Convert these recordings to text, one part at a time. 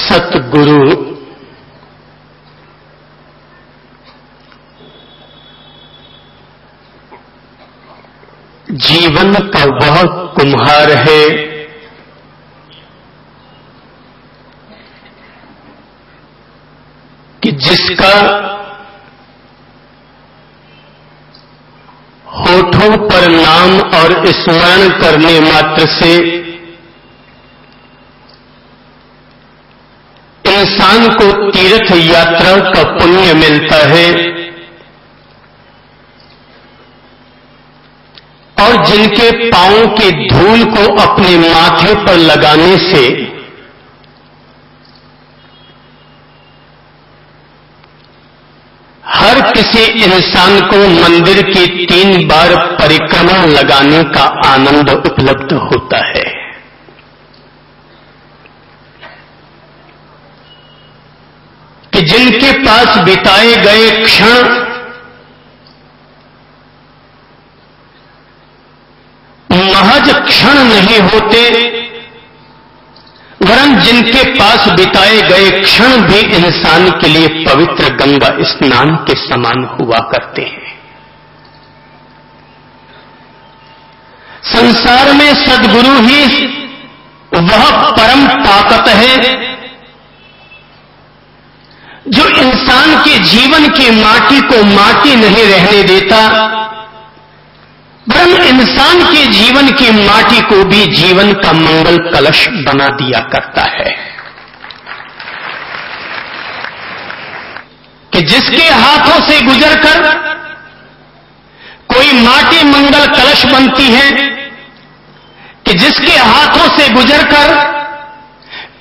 सतगुरु जीवन का वह कुम्हार है कि जिसका होठों पर नाम और स्मरण करने मात्र से इंसान को तीर्थ यात्रा का पुण्य मिलता है और जिनके पांवों की धूल को अपने माथे पर लगाने से हर किसी इंसान को मंदिर की 3 बार परिक्रमा लगाने का आनंद उपलब्ध होता है। कि जिनके पास बिताए गए क्षण महज क्षण नहीं होते, वरन जिनके पास बिताए गए क्षण भी इंसान के लिए पवित्र गंगा स्नान के समान हुआ करते हैं। संसार में सद्गुरु ही वह परम ताकत है जो इंसान के जीवन की माटी को माटी नहीं रहने देता, वरन इंसान के जीवन की माटी को भी जीवन का मंगल कलश बना दिया करता है। कि जिसके हाथों से गुजरकर कोई माटी मंगल कलश बनती है, कि जिसके हाथों से गुजरकर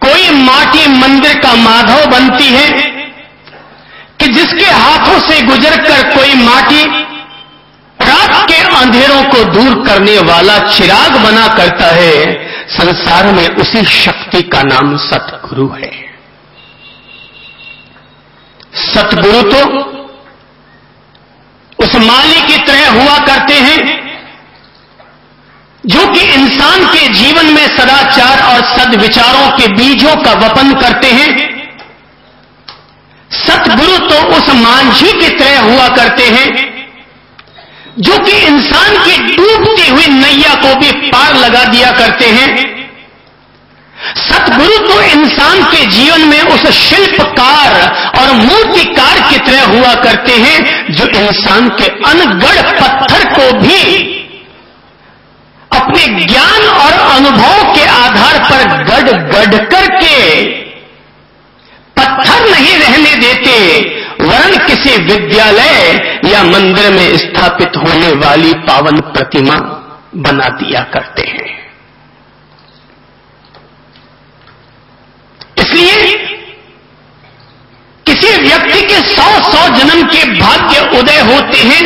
कोई माटी मंदिर का माधव बनती है, कि जिसके हाथों से गुजरकर कोई माटी रात के अंधेरों को दूर करने वाला चिराग बना करता है, संसार में उसी शक्ति का नाम सतगुरु है। सतगुरु तो उस माली की तरह हुआ करते हैं जो कि इंसान के जीवन में सदाचार और सद्विचारों के बीजों का वपन करते हैं। सतगुरु तो उस मांझी की तरह हुआ करते हैं जो कि इंसान की डूबती हुई नैया को भी पार लगा दिया करते हैं। सतगुरु तो इंसान के जीवन में उस शिल्पकार और मूर्तिकार की तरह हुआ करते हैं जो इंसान के अनगढ़ पत्थर को भी अपने ज्ञान और अनुभव के आधार पर गढ़ करके पत्थर नहीं रहने देते, वरन किसी विद्यालय या मंदिर में स्थापित होने वाली पावन प्रतिमा बना दिया करते हैं। इसलिए किसी व्यक्ति के 100 जन्म के भाग्य उदय होते हैं,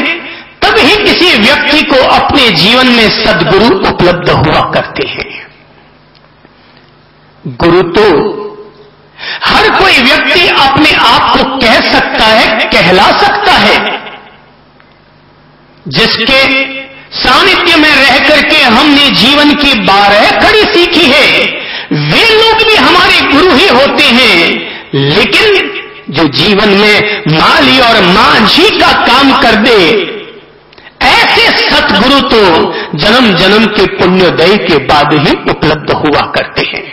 तब ही किसी व्यक्ति को अपने जीवन में सद्गुरु उपलब्ध हुआ करते हैं। गुरु तो हर कोई व्यक्ति अपने आप को कह सकता है, कहला सकता है। जिसके सानिध्य में रह करके हमने जीवन की 12 कड़ी सीखी है, वे लोग भी हमारे गुरु ही होते हैं। लेकिन जो जीवन में माली और मांझी का काम कर दे, ऐसे सतगुरु तो जन्म जन्म के पुण्योदय के बाद ही उपलब्ध हुआ करते हैं।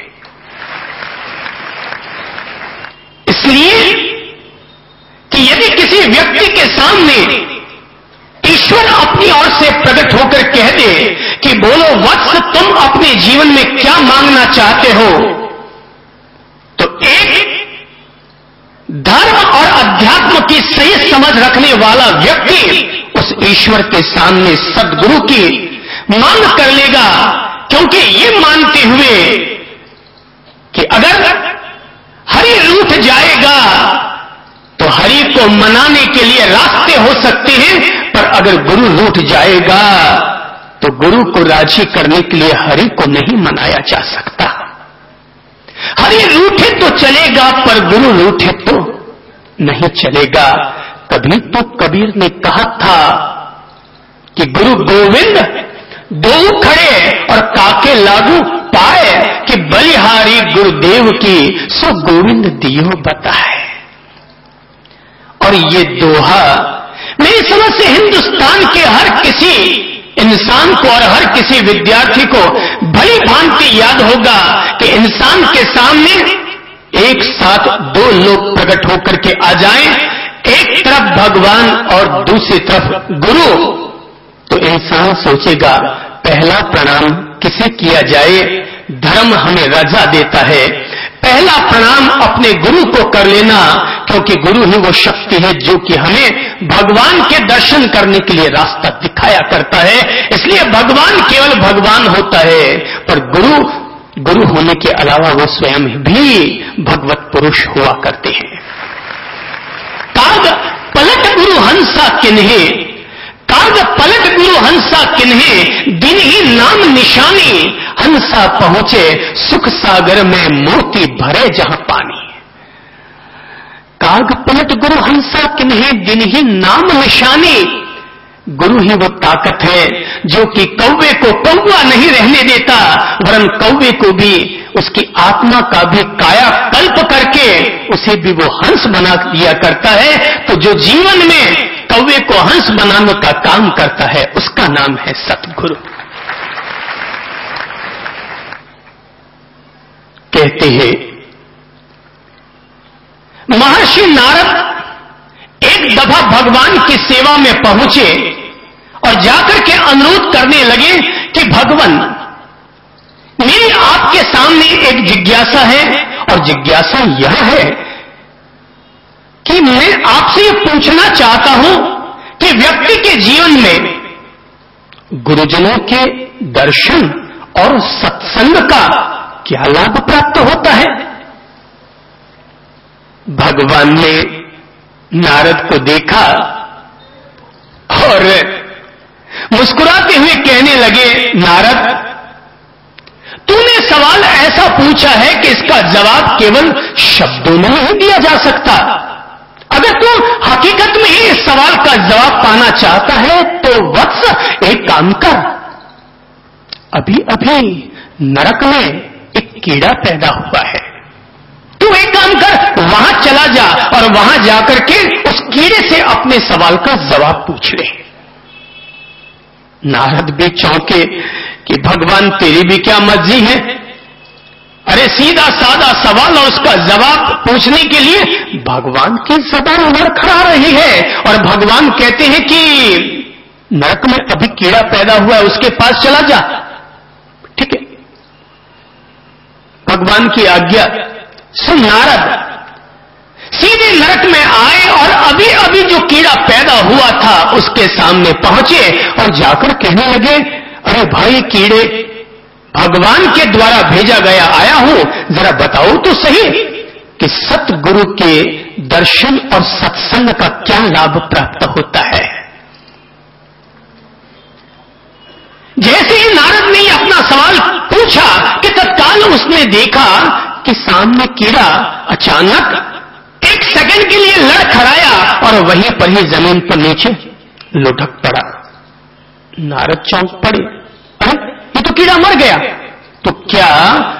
इसलिए कि यदि किसी व्यक्ति के सामने ईश्वर अपनी ओर से प्रकट होकर कह दे कि बोलो वत्स, तुम अपने जीवन में क्या मांगना चाहते हो, तो एक धर्म और अध्यात्म की सही समझ रखने वाला व्यक्ति उस ईश्वर के सामने सद्गुरु की मांग कर लेगा, क्योंकि ये मानते हुए कि अगर हरि रूठ जाएगा तो हरि को मनाने के लिए रास्ते हो सकते हैं, पर अगर गुरु रूठ जाएगा तो गुरु को राजी करने के लिए हरि को नहीं मनाया जा सकता। हरि रूठे तो चलेगा, पर गुरु रूठे तो नहीं चलेगा। तभी तो कबीर ने कहा था कि गुरु गोविंद दो खड़े और काके लागू पाए, कि बलिहारी गुरुदेव की सो गोविंद दियो बताए। और ये दोहा मेरी समझ से हिंदुस्तान के हर किसी इंसान को और हर किसी विद्यार्थी को भली भांति याद होगा कि इंसान के सामने एक साथ दो लोग प्रकट होकर के आ जाएं, एक तरफ भगवान और दूसरी तरफ गुरु, तो इंसान सोचेगा पहला प्रणाम किसे किया जाए। धर्म हमें रजा देता है पहला प्रणाम अपने गुरु को कर लेना, क्योंकि गुरु ही वो शक्ति है जो कि हमें भगवान के दर्शन करने के लिए रास्ता दिखाया करता है। इसलिए भगवान केवल भगवान होता है, पर गुरु होने के अलावा वो स्वयं भी भगवत पुरुष हुआ करते हैं। काग पलट गुरु हंसा किन्हे, काग पलट गुरु हंसा किन्हे, दिन ही नाम निशानी, हंसा पहुंचे सुख सागर में मोती भरे जहां पानी। काग पलट गुरु हंसा किन्हे, दिन ही नाम निशानी। गुरु ही वो ताकत है जो कि कौवे को कौवा नहीं रहने देता, वरन कौवे को भी उसकी आत्मा का भी काया कल्प करके उसे भी वो हंस बना दिया करता है। तो जो जीवन में कौवे को हंस बनाने का काम करता है उसका नाम है सतगुरु। कहते हैं महर्षि नारद एक दफा भगवान की सेवा में पहुंचे और जाकर के अनुरोध करने लगे कि भगवान, मेरी आपके सामने एक जिज्ञासा है, और जिज्ञासा यह है कि मैं आपसे पूछना चाहता हूं कि व्यक्ति के जीवन में गुरुजनों के दर्शन और सत्संग का क्या लाभ प्राप्त होता है। भगवान ने नारद को देखा और मुस्कुराते हुए कहने लगे, नारद, तूने सवाल ऐसा पूछा है कि इसका जवाब केवल शब्दों में नहीं दिया जा सकता। अगर तू हकीकत में ही इस सवाल का जवाब पाना चाहता है तो वत्स एक काम कर, अभी अभी नरक में एक कीड़ा पैदा हुआ है, तू एक काम कर वहां चला जा और वहां जाकर के उस कीड़े से अपने सवाल का जवाब पूछ ले। नारद भी चौंके कि भगवान तेरी भी क्या मर्जी है, अरे सीधा साधा सवाल और उसका जवाब पूछने के लिए भगवान की जबान लड़खड़ा रही है। और भगवान कहते हैं कि नरक में अभी कीड़ा पैदा हुआ है, उसके पास चला जा। ठीक है, भगवान की आज्ञा सुन नारद सीधे नरक में आए और अभी अभी जो कीड़ा पैदा हुआ था उसके सामने पहुंचे और जाकर कहने लगे, अरे भाई कीड़े, भगवान के द्वारा भेजा गया आया हूं, जरा बताओ तो सही कि सतगुरु के दर्शन और सत्संग का क्या लाभ प्राप्त होता है। जैसे ही नारद ने अपना सवाल पूछा कि तत्काल उसने देखा कि सामने कीड़ा अचानक एक सेकंड के लिए लड़खड़ाया और वहीं पर ही जमीन पर नीचे लुढ़क पड़ा। नारद चौंक पड़े, अरे ये तो कीड़ा मर गया। तो क्या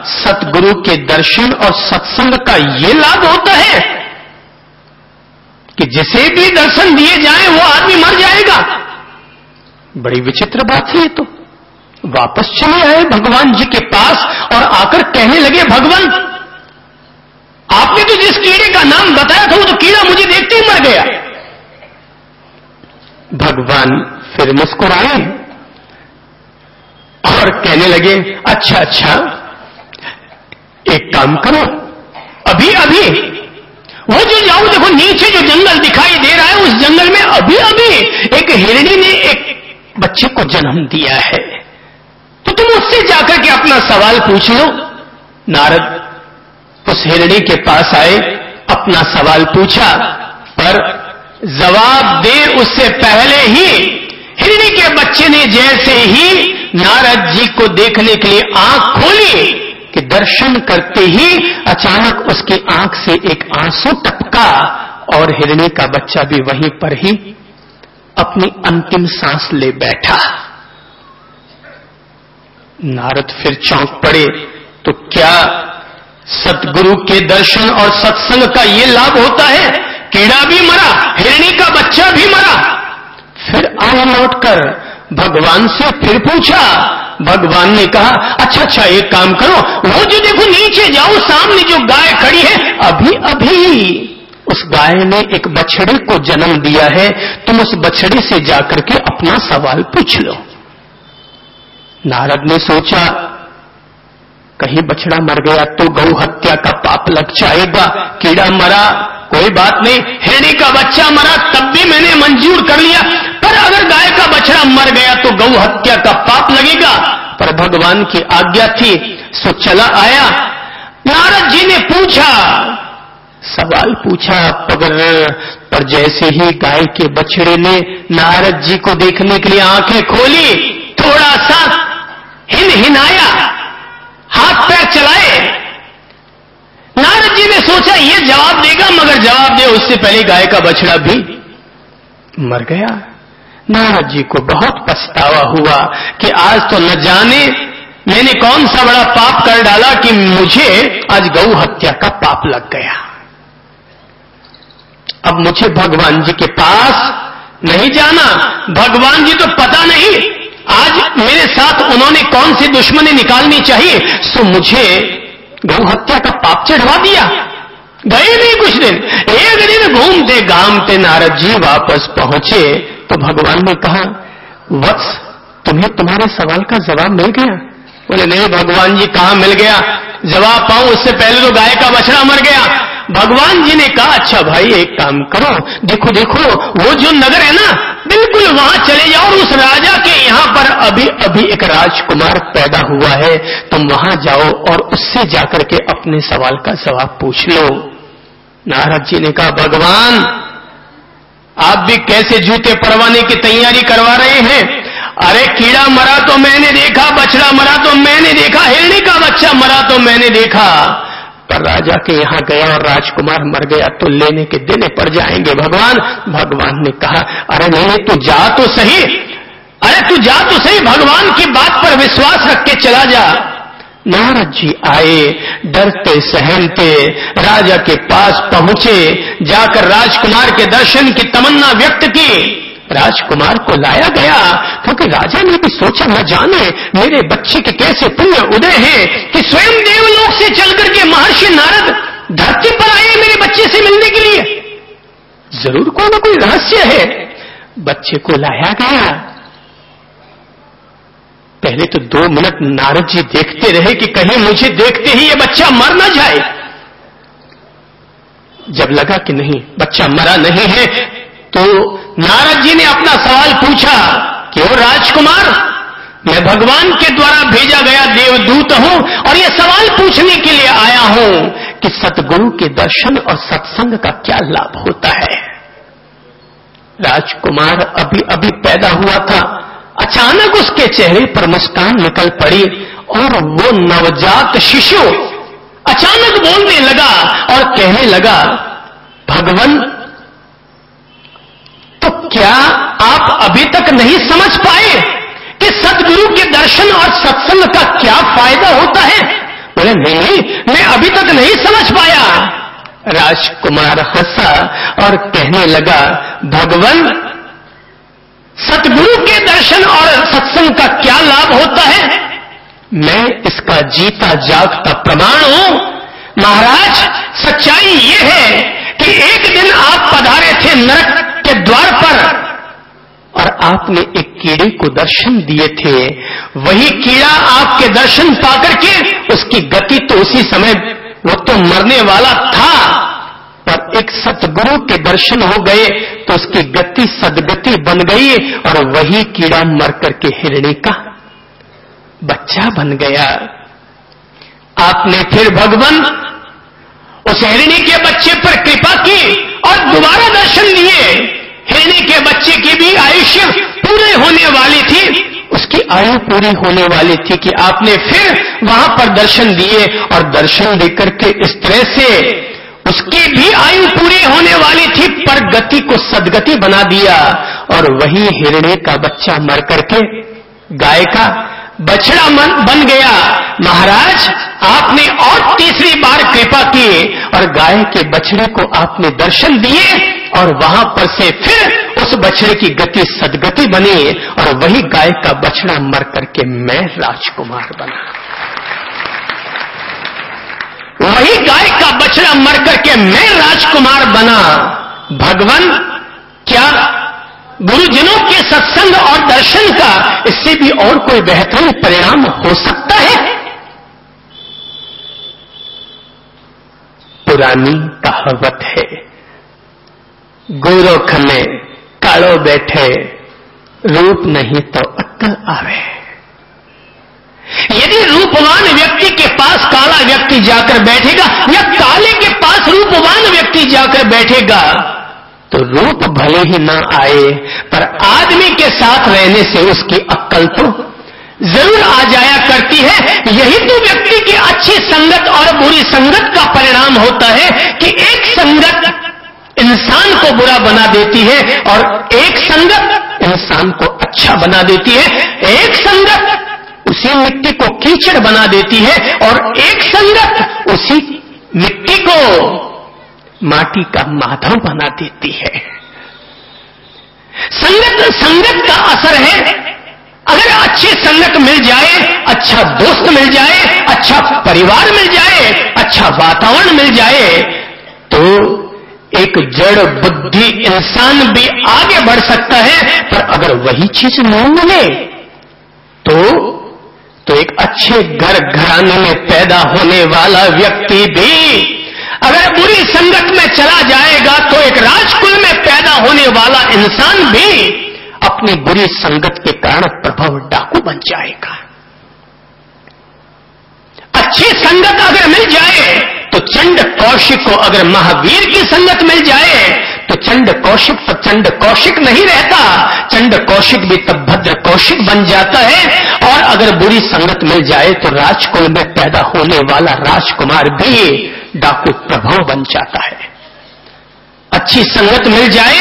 सतगुरु के दर्शन और सत्संग का ये लाभ होता है कि जिसे भी दर्शन दिए जाए वो आदमी मर जाएगा? बड़ी विचित्र बात है ये तो। वापस चले आए भगवान जी के पास और आकर कहने लगे, भगवान, आपने तो जिस कीड़े का नाम बताया था वो तो कीड़ा मुझे देखते ही मर गया। भगवान फिर मुस्कुराए और कहने लगे, अच्छा अच्छा, एक काम करो, अभी अभी वो जो जाओ, देखो नीचे जो जंगल दिखाई दे रहा है उस जंगल में अभी अभी एक हिरणी ने एक बच्चे को जन्म दिया है, तो तुम उससे जाकर के अपना सवाल पूछ लो। नारद उस हिरणी के पास आए, अपना सवाल पूछा, पर जवाब दे उससे पहले ही हिरणी के बच्चे ने जैसे ही नारद जी को देखने के लिए आंख खोली कि दर्शन करते ही अचानक उसकी आंख से एक आंसू टपका और हिरणी का बच्चा भी वहीं पर ही अपनी अंतिम सांस ले बैठा। नारद फिर चौंक पड़े तो क्या सतगुरु के दर्शन और सत्संग का ये लाभ होता है? कीड़ा भी मरा, हिरणी का बच्चा भी मरा। फिर आया लौटकर भगवान से फिर पूछा। भगवान ने कहा अच्छा एक काम करो, वो जो देखो नीचे जाओ, सामने जो गाय खड़ी है, अभी अभी उस गाय ने एक बछड़े को जन्म दिया है, तुम उस बछड़े से जाकर के अपना सवाल पूछ लो। नारद ने सोचा कहीं बछड़ा मर गया तो गौ हत्या का पाप लग जाएगा। कीड़ा मरा कोई बात नहीं, हिरणी का बच्चा मरा तब भी मैंने मंजूर कर लिया, पर अगर गाय का बछड़ा मर गया तो गौ हत्या का पाप लगेगा। पर भगवान की आज्ञा थी, सो चला आया। नारद जी ने पूछा, सवाल पूछा, पर जैसे ही गाय के बछड़े ने नारद जी को देखने के लिए आंखें खोली, थोड़ा सा हिनहिनाया, हाथ पैर चलाए। नारद जी ने सोचा ये जवाब देगा, मगर जवाब दे उससे पहले गाय का बछड़ा भी मर गया। नारद जी को बहुत पछतावा हुआ कि आज तो न जाने मैंने कौन सा बड़ा पाप कर डाला कि मुझे आज गौ हत्या का पाप लग गया। अब मुझे भगवान जी के पास नहीं जाना। भगवान जी तो पता नहीं आज मेरे साथ उन्होंने कौन सी दुश्मनी निकालनी चाहिए, सो मुझे गौ हत्या का पाप चढ़वा दिया। गए नहीं कुछ दिन, एक दिन घूमते घामते नारद जी वापस पहुंचे तो भगवान ने कहा, वत्स तुम्हें तुम्हारे सवाल का जवाब मिल गया? बोले नहीं भगवान जी, कहां मिल गया, जवाब पाऊं उससे पहले तो गाय का बछड़ा मर गया। भगवान जी ने कहा अच्छा भाई एक काम करो, देखो वो जो नगर है ना, बिल्कुल वहां चले जाओ और उस राजा के यहां पर अभी अभी एक राजकुमार पैदा हुआ है, तुम वहां जाओ और उससे जाकर के अपने सवाल का जवाब पूछ लो। नारद जी ने कहा भगवान आप भी कैसे जूते परवाने की तैयारी करवा रहे हैं? अरे कीड़ा मरा तो मैंने देखा, बछड़ा मरा तो मैंने देखा, हिरणी का बच्चा मरा तो मैंने देखा, पर राजा के यहां गया और राजकुमार मर गया तो लेने के देने पड़ जाएंगे भगवान। भगवान ने कहा अरे नहीं तू जा तो सही, अरे तू जा तो सही, भगवान की बात पर विश्वास रख के चला जा। नारद जी आए, डरते सहमते राजा के पास पहुंचे, जाकर राजकुमार के दर्शन की तमन्ना व्यक्त की। राजकुमार को लाया गया क्योंकि राजा ने भी सोचा न जाने मेरे बच्चे के कैसे पुण्य उदय हैं कि स्वयं देवलोक से चलकर के महर्षि नारद धरती पर आए मेरे बच्चे से मिलने के लिए, जरूर कोई ना कोई रहस्य है। बच्चे को लाया गया। पहले तो 2 मिनट नारद जी देखते रहे कि कहीं मुझे देखते ही ये बच्चा मर न जाए। जब लगा कि नहीं बच्चा मरा नहीं है तो नारद जी ने अपना सवाल पूछा कि ओ राजकुमार, मैं भगवान के द्वारा भेजा गया देवदूत हूं और यह सवाल पूछने के लिए आया हूं कि सतगुरु के दर्शन और सत्संग का क्या लाभ होता है। राजकुमार अभी अभी पैदा हुआ था, अचानक उसके चेहरे पर मुस्कान निकल पड़ी और वो नवजात शिशु अचानक बोलने लगा और कहने लगा भगवान तो क्या आप अभी तक नहीं समझ पाए कि सतगुरु के दर्शन और सत्संग का क्या फायदा होता है? बोले नहीं मैं अभी तक नहीं समझ पाया। राजकुमार हंसा और कहने लगा भगवान सतगुरु के दर्शन और सत्संग का क्या लाभ होता है, मैं इसका जीता जागता प्रमाण हूं। महाराज सच्चाई ये है कि एक दिन आप पधारे थे नरक के द्वार पर और आपने एक कीड़े को दर्शन दिए थे। वही कीड़ा आपके दर्शन पाकर के उसकी गति तो उसी समय वो तो मरने वाला था, पर एक सतगुरु के दर्शन हो गए तो उसकी गति सदगति बन गई और वही कीड़ा मर करके हिरणी का बच्चा बन गया। आपने फिर भगवान उस हिरणी के बच्चे पर कृपा की और दोबारा दर्शन दिए। हिरणी के बच्चे की भी आयुष्य पूरे होने वाली थी, उसकी आयु पूरी होने वाली थी कि आपने फिर वहां पर दर्शन दिए और दर्शन देकर के इस तरह से उसकी भी आयु पूरी होने वाली थी, पर गति को सदगति बना दिया और वही हिरणी का बच्चा मर करके गाय का बछड़ा बन गया। महाराज आपने और तीसरी बार कृपा की और गाय के बछड़े को आपने दर्शन दिए और वहां पर से फिर उस बछड़े की गति सदगति बनी और वही गाय का बछड़ा मर करके मैं राजकुमार बना। वही गाय का बछड़ा मर करके मैं राजकुमार बना। भगवान क्या गुरुजनों के सत्संग और दर्शन का इससे भी और कोई बेहतरीन परिणाम हो सकता है? पुरानी कहावत है, गोरख में कालो बैठे, रूप नहीं तो अक्ल आवे। यदि रूपवान व्यक्ति के पास काला व्यक्ति जाकर बैठेगा या काले के पास रूपवान व्यक्ति जाकर बैठेगा तो रूप भले ही ना आए पर आदमी के साथ रहने से उसकी अक्ल तो जरूर आ जाया करती है। यही तो व्यक्ति की अच्छी संगत और बुरी संगत का परिणाम होता है कि एक संगत इंसान को बुरा बना देती है और एक संगत इंसान को अच्छा बना देती है। एक संगत उसी मिट्टी को कीचड़ बना देती है और एक संगत उसी मिट्टी को माटी का माधव बना देती है। संगत का असर है। अगर अच्छी संगत मिल जाए, अच्छा दोस्त मिल जाए, अच्छा परिवार मिल जाए, अच्छा वातावरण मिल जाए तो एक जड़ बुद्धि इंसान भी आगे बढ़ सकता है। पर अगर वही चीज न मिले तो एक अच्छे घराने में पैदा होने वाला व्यक्ति भी अगर बुरी संगत में चला जाएगा तो एक राजकुल में पैदा होने वाला इंसान भी अपनी बुरी संगत के कारण प्रभाव डाकू बन जाएगा। अच्छी संगत अगर मिल जाए तो चंड कौशिक को अगर महावीर की संगत मिल जाए तो चंड कौशिक नहीं रहता, चंड कौशिक भी तब भद्र कौशिक बन जाता है। और अगर बुरी संगत मिल जाए तो राजकुल में पैदा होने वाला राजकुमार भी डाकू प्रभाव बन जाता है। अच्छी संगत मिल जाए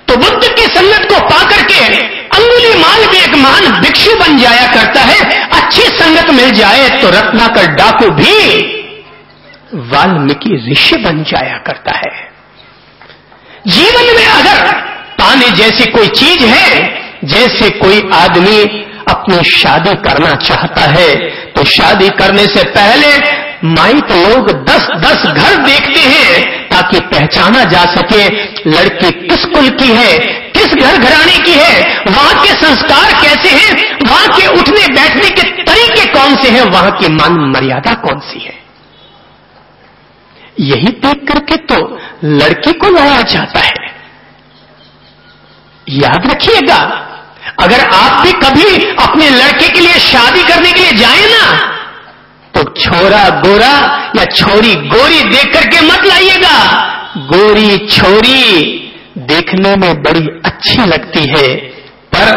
तो बुद्ध की संगत को पाकर के अंगुलीमाल भी एक महान भिक्षु बन जाया करता है। अच्छी संगत मिल जाए तो रत्नाकर डाकू भी वाल्मीकि ऋषि बन जाया करता है। जीवन में अगर पाने जैसी कोई चीज है, जैसे कोई आदमी अपनी शादी करना चाहता है तो शादी करने से पहले माइक लोग 10-10 घर देखते हैं ताकि पहचाना जा सके लड़की किस कुल की है, किस घर घराने की है, वहां के संस्कार कैसे हैं, वहां के उठने बैठने के तरीके कौन से हैं, वहां की मान मर्यादा कौन सी है। यही देख करके तो लड़की को लाया जाता है। याद रखिएगा, अगर आप भी कभी अपने लड़के के लिए शादी करने के लिए जाए ना तो छोरा गोरा या छोरी गोरी देख करके मत लाइएगा। गोरी छोरी देखने में बड़ी अच्छी लगती है पर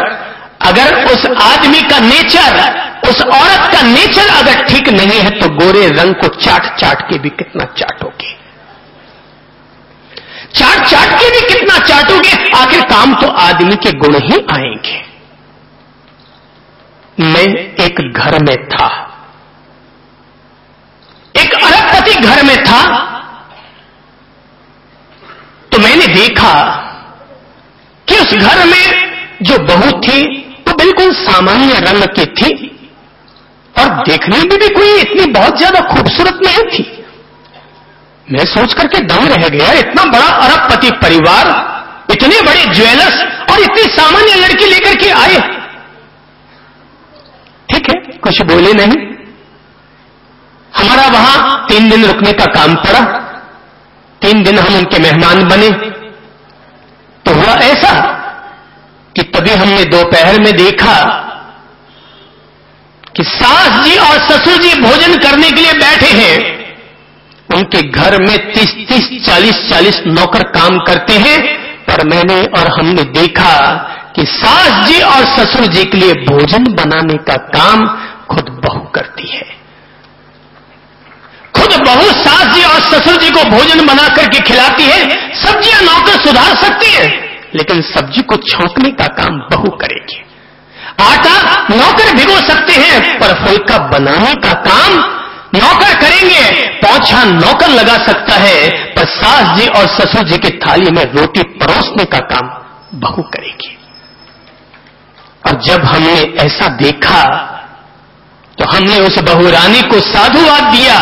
अगर उस आदमी का नेचर, उस औरत का नेचर अगर ठीक नहीं है तो गोरे रंग को चाट के भी कितना चाटोगे, चाट के भी कितना चाटोगे, आखिर काम तो आदमी के गुण ही आएंगे। मैं एक घर में था, एक अरबपति घर में था तो मैंने देखा कि उस घर में जो बहू थी वो बिल्कुल सामान्य रंग की थी और देखने में भी कोई इतनी बहुत ज्यादा खूबसूरत नहीं थी। मैं सोच करके दंग रह गया, इतना बड़ा अरबपति परिवार, इतने बड़े ज्वेलर्स और इतनी सामान्य लड़की लेकर के आए। ठीक है, कुछ बोले नहीं। हमारा वहां 3 दिन रुकने का काम पड़ा, 3 दिन हम उनके मेहमान बने। तो हुआ ऐसा कि तभी हमने दोपहर में देखा कि सास जी और ससुर जी भोजन करने के लिए बैठे हैं। उनके घर में 30-30, 40-40 नौकर काम करते हैं, पर मैंने और हमने देखा कि सास जी और ससुर जी के लिए भोजन बनाने का काम खुद बहू करती है। खुद बहू सास जी और ससुर जी को भोजन बना करके खिलाती है। सब्जियां नौकर सुधार सकती है लेकिन सब्जी को छौंकने का काम बहू करेगी। आटा नौकर भिगो सकते हैं, पर फुल्का बनाने का काम नौकर करेंगे। पोंछा नौकर लगा सकता है, पर सास जी और ससुर जी की थाली में रोटी परोसने का काम बहू करेगी। और जब हमने ऐसा देखा तो हमने उस बहू रानी को साधुवाद दिया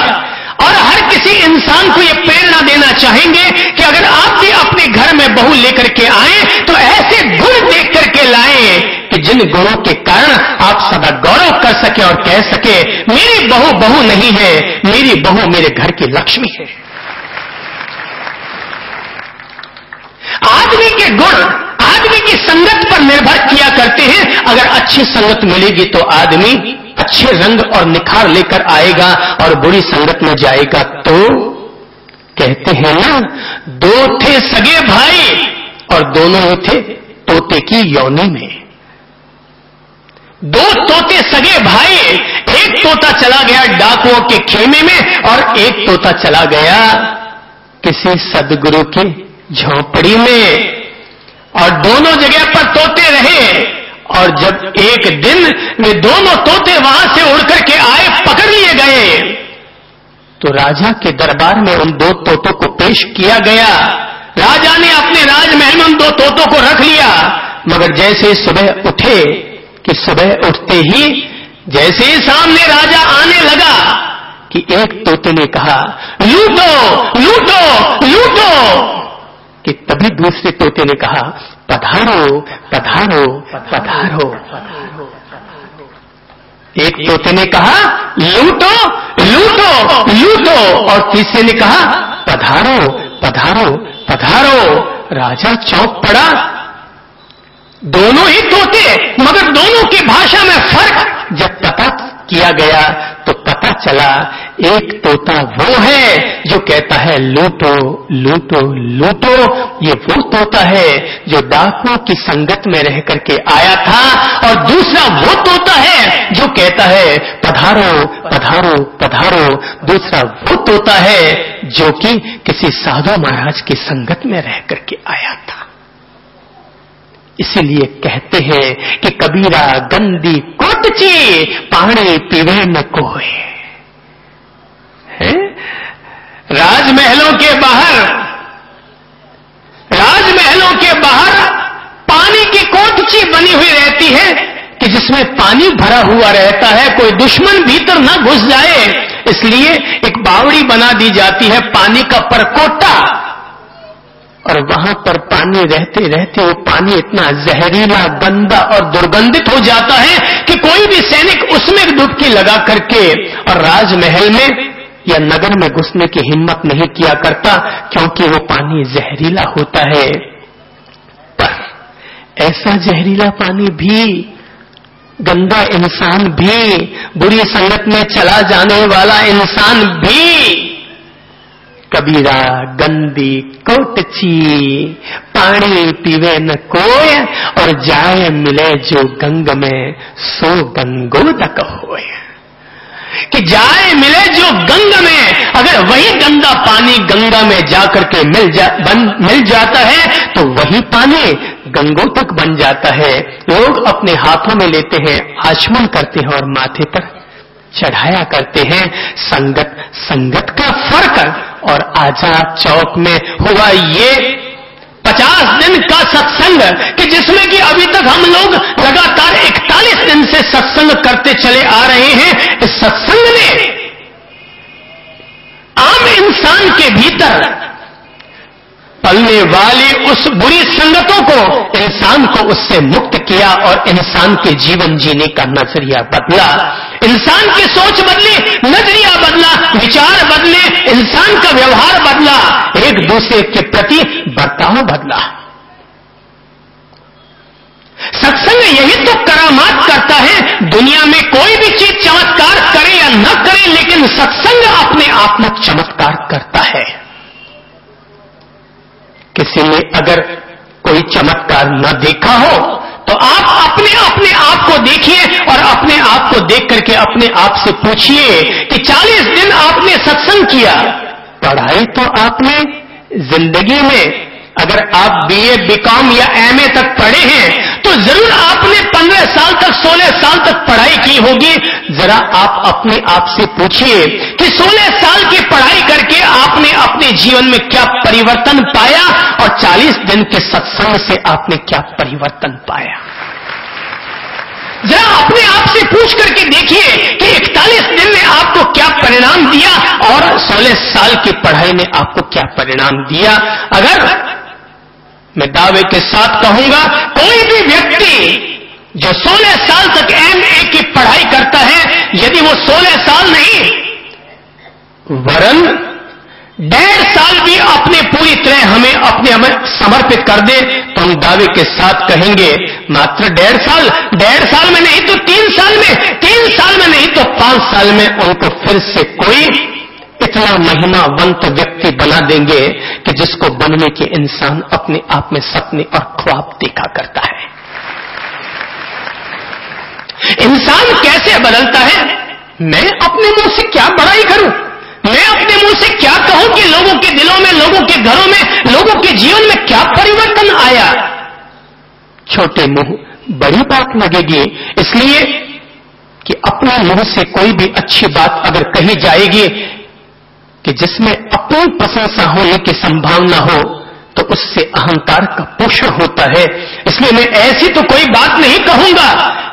और हर किसी इंसान को यह प्रेरणा देना चाहेंगे कि अगर आप भी अपने घर में बहू लेकर के आए तो ऐसे गुण देख करके लाएं कि जिन गुणों के कारण आप सदा गौरव कर सके और कह सके मेरी बहू बहू नहीं है, मेरी बहू मेरे घर की लक्ष्मी है। आदमी के गुण आदमी की संगत पर निर्भर किया करते हैं। अगर अच्छी संगत मिलेगी तो आदमी अच्छे रंग और निखार लेकर आएगा, और बुरी संगत में जाएगा तो कहते हैं ना, दो थे सगे भाई और दोनों ही थे तोते की योनि में। दो तोते सगे भाई, एक तोता चला गया डाकुओं के खेमे में और एक तोता चला गया किसी सदगुरु की झोंपड़ी में, और दोनों जगह पर तोते रहे। और जब एक दिन वे दोनों तोते वहां से उड़ करके आए, पकड़ लिए गए, तो राजा के दरबार में उन दो तोतों को पेश किया गया। राजा ने अपने राजमहल में उन दो तोतों को रख लिया। मगर जैसे ही सुबह उठे कि सुबह उठते ही जैसे ही सामने राजा आने लगा कि एक तोते ने कहा लूटो लूटो लूटो, कि तभी दूसरे तोते ने कहा पधारो पधारो पधारो। एक तोते ने कहा लूटो लूटो लूटो, और तीसरे ने कहा पधारो पधारो पधारो। राजा चौंक पड़ा। दोनों ही तोते, मगर दोनों की भाषा में फर्क जब पता किया गया तो पता चला एक तोता वो है जो कहता है लूटो लूटो लूटो, ये वो तोता है जो डाकुओं की संगत में रह करके आया था, और दूसरा वो तोता है जो कहता है पधारो पधारो पधारो। दूसरा वो तोता है जो कि किसी साधु महाराज की संगत में रह करके आया था। इसीलिए कहते हैं कि कबीरा गंदी कोटची पानी पीवे न कोई। राजमहलों के बाहर पानी की कोटची बनी हुई रहती है कि जिसमें पानी भरा हुआ रहता है, कोई दुश्मन भीतर न घुस जाए, इसलिए एक बावड़ी बना दी जाती है पानी का परकोटा। और वहां पर पानी रहते रहते वो पानी इतना जहरीला, गंदा और दुर्गंधित हो जाता है कि कोई भी सैनिक उसमें डुबकी लगा करके और राजमहल में या नगर में घुसने की हिम्मत नहीं किया करता, क्योंकि वो पानी जहरीला होता है। पर ऐसा जहरीला पानी भी, गंदा इंसान भी, बुरी संगत में चला जाने वाला इंसान भी, कबीरा गंदी कोटची पानी पीवे न कोय, और जाए मिले जो गंग में सो गंगोदक होए। कि जाए मिले जो गंगा में, अगर वही गंदा पानी गंगा में जाकर के मिल जाता है तो वही पानी गंगोदक बन जाता है। लोग अपने हाथों में लेते हैं, आचमन करते हैं और माथे पर चढ़ाया करते हैं। संगत का फर्क। और आजाद चौक में हुआ ये 50 दिन का सत्संग कि जिसमें कि अभी तक हम लोग लगातार 41 दिन से सत्संग करते चले आ रहे हैं। इस सत्संग ने आम इंसान के भीतर पलने वाली उस बुरी संगतों को, इंसान को उससे मुक्त किया और इंसान के जीवन जीने का नजरिया बदला। इंसान की सोच बदली, नजरिया बदला, विचार बदले, इंसान का व्यवहार बदला, एक दूसरे के प्रति बर्ताव बदला। सत्संग यही तो करामात करता है। दुनिया में कोई भी चीज चमत्कार करे या न करे, लेकिन सत्संग अपने आप में चमत्कार करता है। किसी ने अगर कोई चमत्कार न देखा हो तो आप अपने आप को देखिए और अपने आप को देख करके अपने आप से पूछिए कि 40 दिन आपने सत्संग किया, पढ़ाई तो आपने जिंदगी में, अगर आप बीए बीकॉम या एमए तक पढ़े हैं तो जरूर आपने 15 साल तक 16 साल तक पढ़ाई की होगी। जरा आप अपने आप से पूछिए कि 16 साल की पढ़ाई करके आपने अपने जीवन में क्या परिवर्तन पाया और 40 दिन के सत्संग से आपने क्या परिवर्तन पाया। जरा अपने आप से पूछ करके देखिए कि 41 दिन ने आपको क्या परिणाम दिया और 16 साल की पढ़ाई ने आपको क्या परिणाम दिया। अगर मैं दावे के साथ कहूंगा, कोई भी व्यक्ति जो 16 साल तक MA की पढ़ाई करता है, यदि वो 16 साल नहीं वरन 1.5 साल भी अपने पूरी तरह हमें समर्पित कर दे, तो हम दावे के साथ कहेंगे मात्र 1.5 साल में नहीं तो 3 साल में, 3 साल में नहीं तो 5 साल में उनको फिर से कोई इतना महिमावंत व्यक्ति बना देंगे कि जिसको बनने के इंसान अपने आप में सपने और ख्वाब देखा करता है। इंसान कैसे बदलता है? मैं अपने मुंह से क्या बड़ाई करूं, मैं अपने मुंह से क्या कहूं कि लोगों के दिलों में, लोगों के घरों में, लोगों के जीवन में क्या परिवर्तन आया। छोटे मुंह बड़ी बात लगेगी, इसलिए कि अपने मुंह से कोई भी अच्छी बात अगर कही जाएगी कि जिसमें अपनी प्रशंसा होने की संभावना हो, तो उससे अहंकार का पोषण होता है। इसलिए मैं ऐसी तो कोई बात नहीं कहूंगा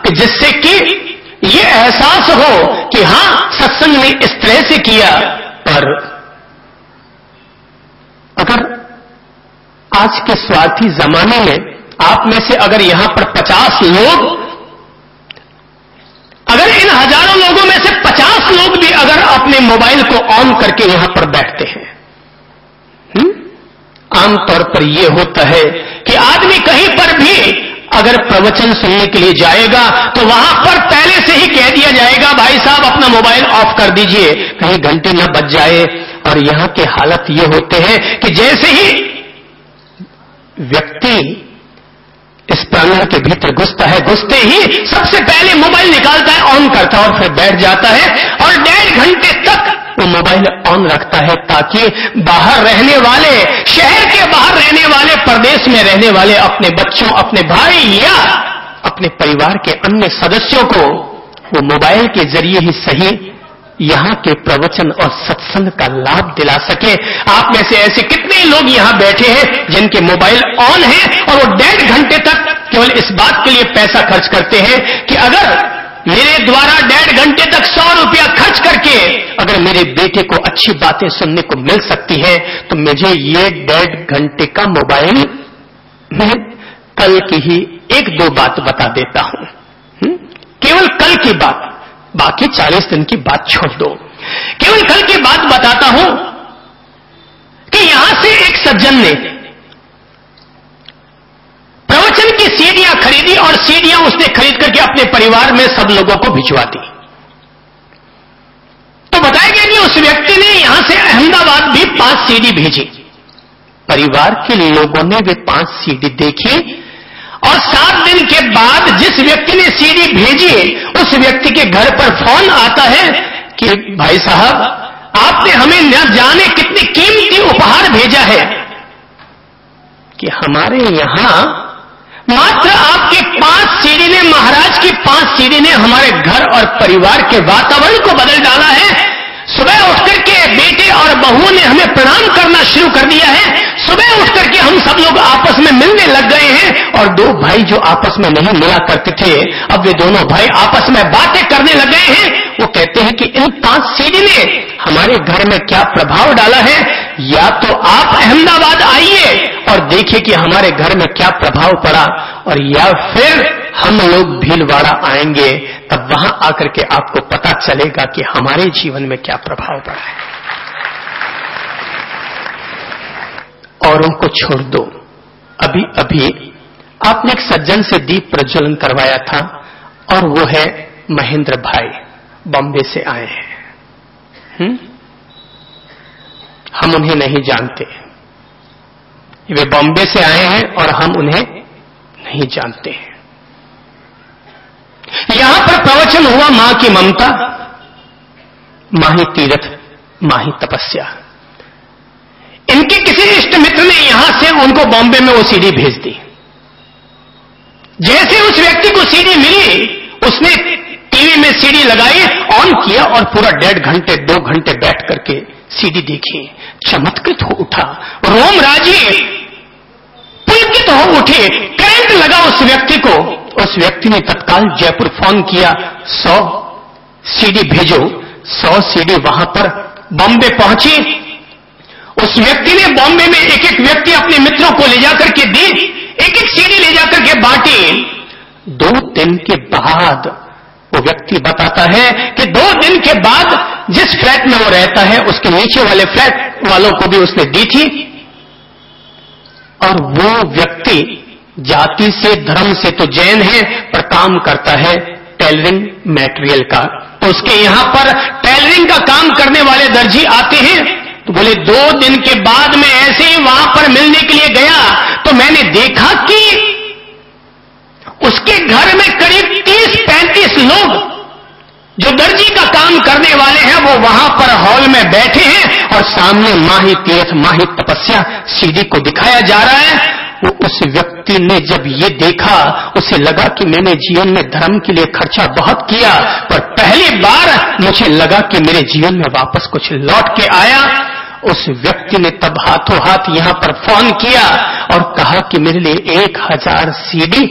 कि जिससे कि ये एहसास हो कि हां सत्संग ने इस तरह से किया। पर अगर आज के स्वार्थी जमाने में आप में से अगर यहां पर 50 लोग, अगर इन हजारों लोगों में से 50 लोग भी अगर अपने मोबाइल को ऑन करके यहां पर बैठते हैं, आमतौर पर यह होता है कि आदमी कहीं पर भी अगर प्रवचन सुनने के लिए जाएगा तो वहां पर पहले से ही कह दिया जाएगा, भाई साहब अपना मोबाइल ऑफ कर दीजिए, कहीं घंटे न बज जाए। और यहां के हालत ये होते हैं कि जैसे ही व्यक्ति इस प्रांगण के भीतर घुसता है, घुसते ही सबसे पहले मोबाइल निकालता है, ऑन करता है और फिर बैठ जाता है और 1.5 घंटे तक वो मोबाइल ऑन रखता है, ताकि बाहर रहने वाले, शहर के बाहर रहने वाले, प्रदेश में रहने वाले अपने बच्चों, अपने भाई या अपने परिवार के अन्य सदस्यों को वो मोबाइल के जरिए ही सही यहां के प्रवचन और सत्संग का लाभ दिला सके। आप में से ऐसे कितने लोग यहां बैठे हैं जिनके मोबाइल ऑन है और वो 1.5 घंटे तक केवल इस बात के लिए पैसा खर्च करते हैं कि अगर मेरे द्वारा 1.5 घंटे तक 100 रुपया खर्च करके अगर मेरे बेटे को अच्छी बातें सुनने को मिल सकती है, तो मुझे ये 1.5 घंटे का मोबाइल मैं कल की ही 1-2 बात बता देता हूं, केवल कल की बात, बाकी 40 दिन की बात छोड़ दो। केवल कल की बात बताता हूं कि यहां से एक सज्जन ने प्रवचन की सीडियां खरीदी और सीडियां उसने खरीद करके अपने परिवार में सब लोगों को भिजवा दी। तो बताया गया कि उस व्यक्ति ने यहां से अहमदाबाद भी 5 सीडी भेजी। परिवार के लोगों ने वे 5 सीडी देखी और 7 दिन के बाद जिस व्यक्ति ने सीडी भेजी, उस व्यक्ति के घर पर फोन आता है कि भाई साहब आपने हमें न जाने कितनी कीमती उपहार भेजा है कि हमारे यहां मात्र आपके 5 सीडी ने, महाराज की 5 सीडी ने हमारे घर और परिवार के वातावरण को बदल डाला है। सुबह उठ करके बेटे और बहुओं ने हमें प्रणाम करना शुरू कर दिया है। सुबह उठ करके हम सब लोग आपस में मिलने लग गए हैं और 2 भाई जो आपस में नहीं मिला करते थे, अब वे दोनों भाई आपस में बातें करने लग गए हैं। वो कहते हैं कि इन 5 सीडी ने हमारे घर में क्या प्रभाव डाला है, या तो आप अहमदाबाद आइए और देखिए कि हमारे घर में क्या प्रभाव पड़ा, और या फिर हम लोग भीलवाड़ा आएंगे, तब वहां आकर के आपको पता चलेगा कि हमारे जीवन में क्या प्रभाव पड़ा है। औरों को छोड़ दो, अभी अभी आपने एक सज्जन से दीप प्रज्वलन करवाया था और वो है महेंद्र भाई, बॉम्बे से आए हैं। हम उन्हें नहीं जानते, वे बॉम्बे से आए हैं और हम उन्हें नहीं जानते हैं। यहां पर प्रवचन हुआ मां की ममता, माही तीर्थ, माही तपस्या। इनके किसी इष्ट मित्र ने यहां से उनको बॉम्बे में वो सीडी भेज दी। जैसे उस व्यक्ति को सीडी मिली, उसने टीवी में सीडी लगाई, ऑन किया और पूरा 1.5 घंटे 2 घंटे बैठ करके सीडी देखी। चमत्कृत हो उठा, रोम राजी पुलकित हो उठे। करंट लगा उस व्यक्ति को। उस व्यक्ति ने तत्काल जयपुर फोन किया, 100 सीडी भेजो। 100 सीडी वहां पर बॉम्बे पहुंची। उस व्यक्ति ने बॉम्बे में एक एक व्यक्ति अपने मित्रों को ले जाकर के दी, एक एक सीडी ले जाकर के बांटी। 2 दिन के बाद वो व्यक्ति बताता है कि 2 दिन के बाद जिस फ्लैट में वो रहता है, उसके नीचे वाले फ्लैट वालों को भी उसने दी थी। और वो व्यक्ति जाति से, धर्म से तो जैन है, पर काम करता है टेलरिंग मटेरियल का। तो उसके यहां पर टेलरिंग का काम करने वाले दर्जी आते हैं। तो बोले 2 दिन के बाद मैं ऐसे ही वहां पर मिलने के लिए गया तो मैंने देखा कि उसके घर में करीब 30-35 लोग जो दर्जी का काम करने वाले हैं, वो वहां पर हॉल में बैठे हैं और सामने माही तीर्थ, माही तपस्या सीडी को दिखाया जा रहा है। वो उस व्यक्ति ने जब ये देखा, उसे लगा कि मैंने जीवन में धर्म के लिए खर्चा बहुत किया, पर पहली बार मुझे लगा कि मेरे जीवन में वापस कुछ लौट के आया। उस व्यक्ति ने तब हाथों हाथ यहां पर फोन किया और कहा कि मेरे लिए 1000 सीडी,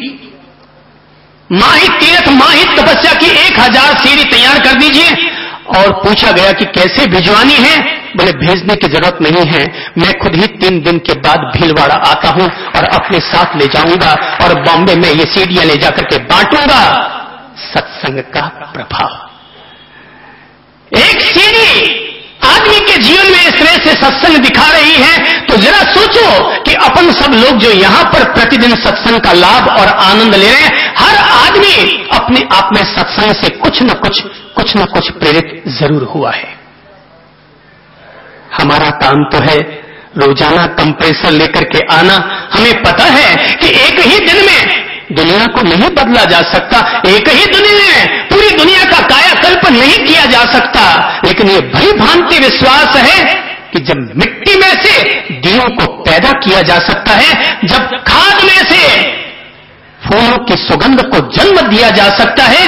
माही तीर्थ, माही तपस्या की 1000 सीडी तैयार कर दीजिए। और पूछा गया कि कैसे भिजवानी है? बोले भेजने की जरूरत नहीं है, मैं खुद ही 3 दिन के बाद भीलवाड़ा आता हूं और अपने साथ ले जाऊंगा और बॉम्बे में ये सीडियां ले जाकर के बांटूंगा। सत्संग का प्रभाव। एक सीडी आदमी के जीवन में इस तरह से सत्संग दिखा रही है, तो जरा सोचो कि अपन सब लोग जो यहां पर प्रतिदिन सत्संग का लाभ और आनंद ले रहे हैं, हर आदमी अपने आप में सत्संग से कुछ न कुछ प्रेरित जरूर हुआ है। हमारा काम तो है रोजाना कंप्रेसर लेकर के आना। हमें पता है कि एक ही दिन में दुनिया को नहीं बदला जा सकता, एक ही दुनिया में पूरी दुनिया का कायाकल्प नहीं किया जा सकता, लेकिन ये भली भांति विश्वास है कि जब मिट्टी में से दियों को पैदा किया जा सकता है, जब खाद में से फूलों की सुगंध को जन्म दिया जा सकता है,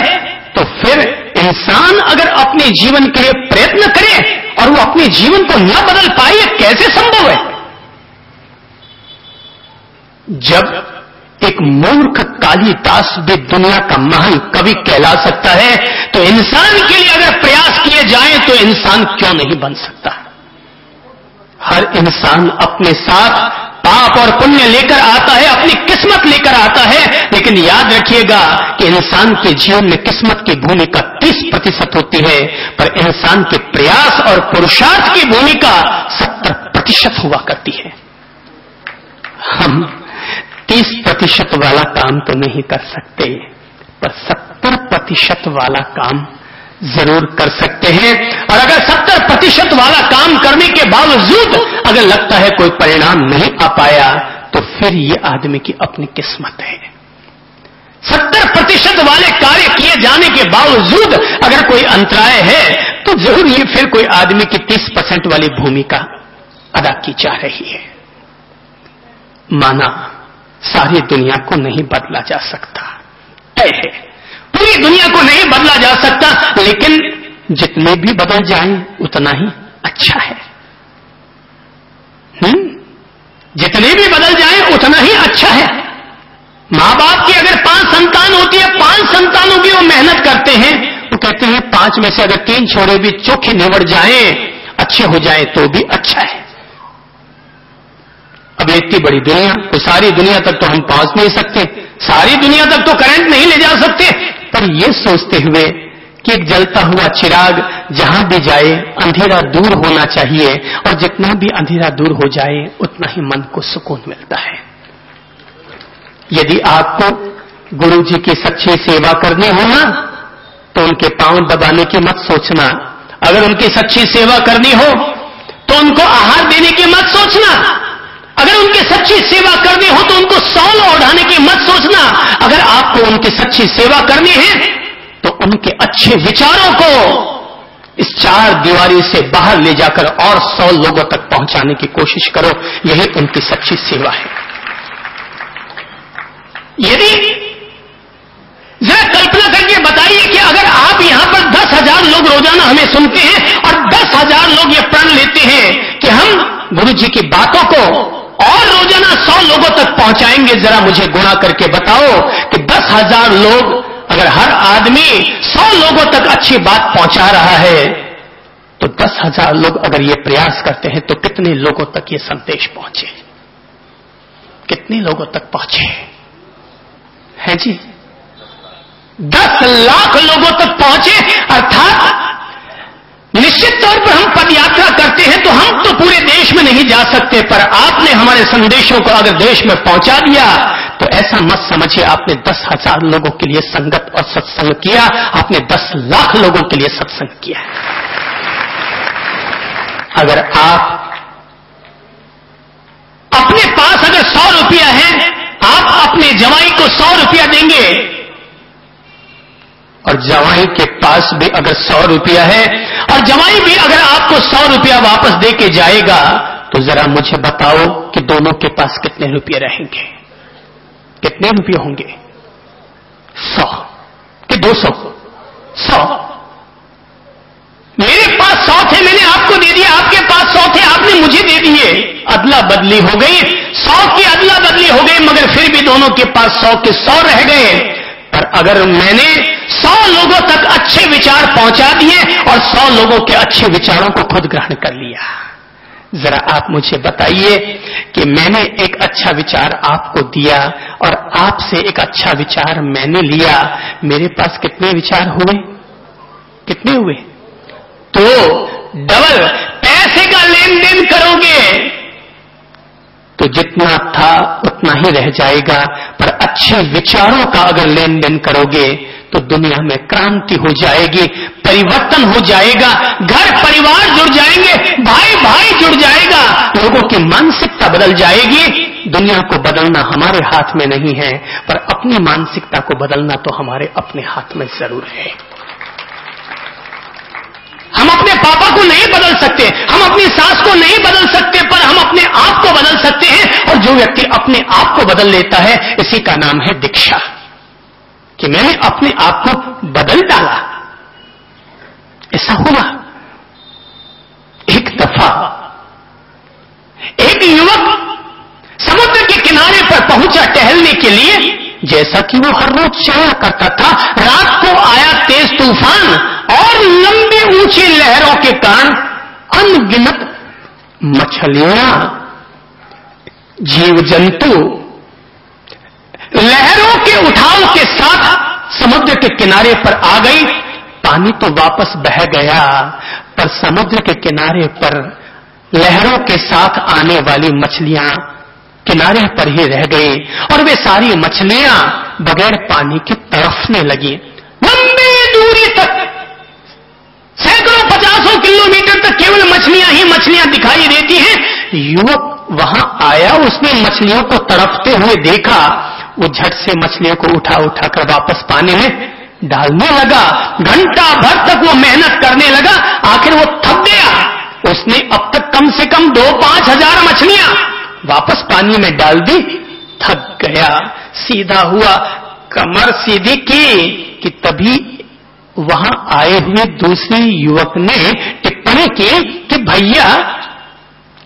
तो फिर इंसान अगर अपने जीवन के लिए प्रयत्न करे और वो अपने जीवन को न बदल पाए, कैसे संभव है? जब एक मूर्ख कालिदास भी दुनिया का महान कवि कहला सकता है, तो इंसान के लिए अगर प्रयास किए जाएं तो इंसान क्यों नहीं बन सकता? हर इंसान अपने साथ पाप और पुण्य लेकर आता है, अपनी किस्मत लेकर आता है, लेकिन याद रखिएगा कि इंसान के जीवन में किस्मत की भूमिका 30% होती है, पर इंसान के प्रयास और पुरुषार्थ की भूमिका 70% हुआ करती है। हम 30% वाला काम तो नहीं कर सकते, पर 70% वाला काम जरूर कर सकते हैं। और अगर 70% वाला काम करने के बावजूद अगर लगता है कोई परिणाम नहीं आ पाया, तो फिर ये आदमी की अपनी किस्मत है। 70% वाले कार्य किए जाने के बावजूद अगर कोई अंतराय है, तो जरूर ये फिर कोई आदमी की 30% वाली भूमिका अदा की जा रही है। माना सारी दुनिया को नहीं बदला जा सकता, तय है, पूरी दुनिया को नहीं बदला जा सकता, लेकिन जितने भी बदल जाएं उतना ही अच्छा है। जितने भी बदल जाएं उतना ही अच्छा है। मां बाप की अगर 5 संतान होती है, 5 संतानों की वो मेहनत करते हैं, वो कहते हैं 5 में से अगर 3 छोरे भी चोखे निवड़ जाएं, अच्छे हो जाएं, तो भी अच्छा है। अब इतनी बड़ी दुनिया, तो सारी दुनिया तक तो हम पहुंच नहीं सकते, सारी दुनिया तक तो करंट नहीं ले जा सकते, पर यह सोचते हुए कि एक जलता हुआ चिराग जहां भी जाए अंधेरा दूर होना चाहिए, और जितना भी अंधेरा दूर हो जाए उतना ही मन को सुकून मिलता है। यदि आपको गुरु जी की सच्ची सेवा करनी हो ना, तो उनके पांव दबाने की मत सोचना। अगर उनकी सच्ची सेवा करनी हो तो उनको आहार देने की मत सोचना। अगर उनकी सच्ची सेवा करनी हो तो उनको सौल ओढ़ाने की मत सोचना। अगर आपको उनकी सच्ची सेवा करनी है तो उनके अच्छे विचारों को इस 4 दीवारी से बाहर ले जाकर और 100 लोगों तक पहुंचाने की कोशिश करो। यही उनकी सच्ची सेवा है। यदि हमें सुनते हैं और 10,000 लोग ये प्रण लेते हैं कि हम गुरु जी की बातों को और रोजाना 100 लोगों तक पहुंचाएंगे। जरा मुझे गुणा करके बताओ कि 10,000 लोग, अगर हर आदमी 100 लोगों तक अच्छी बात पहुंचा रहा है, तो 10,000 लोग अगर ये प्रयास करते हैं तो कितने लोगों तक ये संदेश पहुंचे, कितने लोगों तक पहुंचे हैं जी? 10 लाख लोगों तक पहुंचे। अर्थात निश्चित तौर पर हम पदयात्रा करते हैं तो हम तो पूरे देश में नहीं जा सकते, पर आपने हमारे संदेशों को अगर देश में पहुंचा दिया तो ऐसा मत समझिए आपने 10,000 लोगों के लिए संगत और सत्संग किया, आपने 10 लाख लोगों के लिए सत्संग किया। अगर आप अपने पास अगर 100 रुपया है, आप अपने जवाई को 100 रुपया देंगे, और जवाई के पास भी अगर 100 रुपया है और जवाई भी अगर आपको 100 रुपया वापस दे के जाएगा, तो जरा मुझे बताओ कि दोनों के पास कितने रुपये रहेंगे, कितने रुपये होंगे? 100 कि 200? 100। मेरे पास 100 थे, मैंने आपको दे दिया, आपके पास 100 थे, आपने मुझे दे दिए, अदला बदली हो गई, 100 की अदला बदली हो गई, मगर फिर भी दोनों के पास 100 के 100 रह गए। पर अगर मैंने 100 लोगों तक अच्छे विचार पहुंचा दिए और 100 लोगों के अच्छे विचारों को खुद ग्रहण कर लिया, जरा आप मुझे बताइए कि मैंने एक अच्छा विचार आपको दिया और आपसे एक अच्छा विचार मैंने लिया, मेरे पास कितने विचार हुए? कितने हुए? तो डबल पैसे का लेन देन करोगे तो जितना था उतना ही रह जाएगा, पर अच्छे विचारों का अगर लेन देन करोगे तो दुनिया में क्रांति हो जाएगी, परिवर्तन हो जाएगा, घर परिवार जुड़ जाएंगे, भाई भाई जुड़ जाएगा, लोगों की मानसिकता बदल जाएगी। दुनिया को बदलना हमारे हाथ में नहीं है, पर अपनी मानसिकता को बदलना तो हमारे अपने हाथ में जरूर है। हम अपने पापा को नहीं बदल सकते, हम अपनी सास को नहीं बदल सकते, पर हम अपने आप को बदल सकते हैं। और जो व्यक्ति अपने आप को बदल लेता है, इसी का नाम है दीक्षा, कि मैंने अपने आप को बदल डाला। ऐसा हुआ। एक दफा एक युवक समुद्र के किनारे पर पहुंचा टहलने के लिए, जैसा कि वो हर रोज चला करता था। रात को आया तेज तूफान और लंबी ऊंची लहरों के कारण अनगिनत मछलियां, जीव जंतु लहरों के उठाव के साथ समुद्र के किनारे पर आ गई। पानी तो वापस बह गया, पर समुद्र के किनारे पर लहरों के साथ आने वाली मछलियां किनारे पर ही रह गई, और वे सारी मछलियां बगैर पानी के तड़फने लगी। लंबी दूरी तक, सैकड़ों 50 किलोमीटर तक केवल मछलियां ही मछलियां दिखाई देती हैं। युवक वहां आया, उसने मछलियों को तड़पते हुए देखा, वो झट से मछलियों को उठा उठाकर वापस पानी में डालने लगा। घंटा भर तक वो मेहनत करने लगा, आखिर वो थक गया। उसने अब तक कम से कम 2-5 हजार मछलियां वापस पानी में डाल दी, थक गया, सीधा हुआ, कमर सीधी की कि तभी वहां आए हुए दूसरे युवक ने टिप्पणी की कि भैया,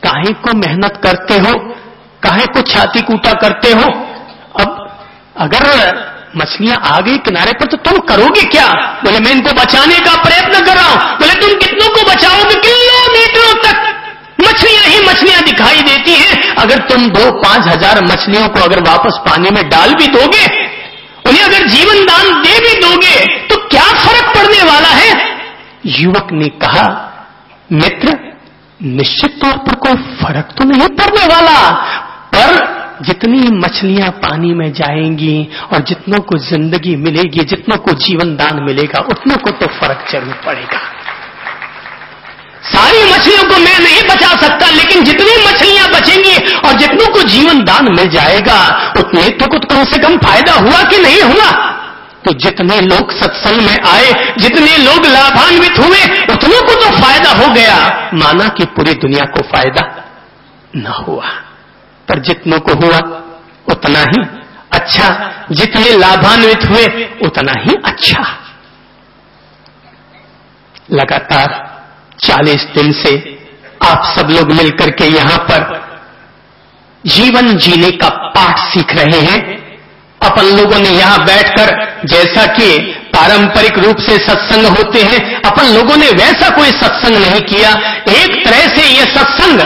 काहे को मेहनत करते हो, काहे को छाती कूटा करते हो? अब अगर मछलियां आ गई किनारे पर तो तुम करोगे क्या? बोले मैं इनको बचाने का प्रयत्न कर रहा हूं। बोले तुम कितनों को बचाओगे? किलोमीटरों तक मछलियां ही मछलियां दिखाई देती हैं। अगर तुम 2-5 हजार मछलियों को अगर वापस पानी में डाल भी दोगे, उन्हें अगर जीवन दान दे भी दोगे, तो क्या फर्क पड़ने वाला है? युवक ने कहा, मित्र, निश्चित तौर पर कोई फर्क तो नहीं पड़ने वाला, पर जितनी मछलियां पानी में जाएंगी और जितनों को जिंदगी मिलेगी, जितनों को जीवन दान मिलेगा, उतनों को तो फर्क जरूर पड़ेगा। सारी मछलियों को मैं नहीं बचा सकता, लेकिन जितनी मछलियां बचेंगी और जितनों को जीवन दान मिल जाएगा, उतने तो कुछ कम से कम फायदा हुआ कि नहीं हुआ? तो जितने लोग सत्संग में आए, जितने लोग लाभान्वित हुए, उतनों को तो फायदा हो गया। माना कि पूरी दुनिया को फायदा न हुआ, पर जितनों को हुआ उतना ही अच्छा, जितने लाभान्वित हुए उतना ही अच्छा। लगातार 40 दिन से आप सब लोग मिलकर के यहां पर जीवन जीने का पाठ सीख रहे हैं। अपन लोगों ने यहां बैठकर, जैसा कि पारंपरिक रूप से सत्संग होते हैं, अपन लोगों ने वैसा कोई सत्संग नहीं किया। एक तरह से यह सत्संग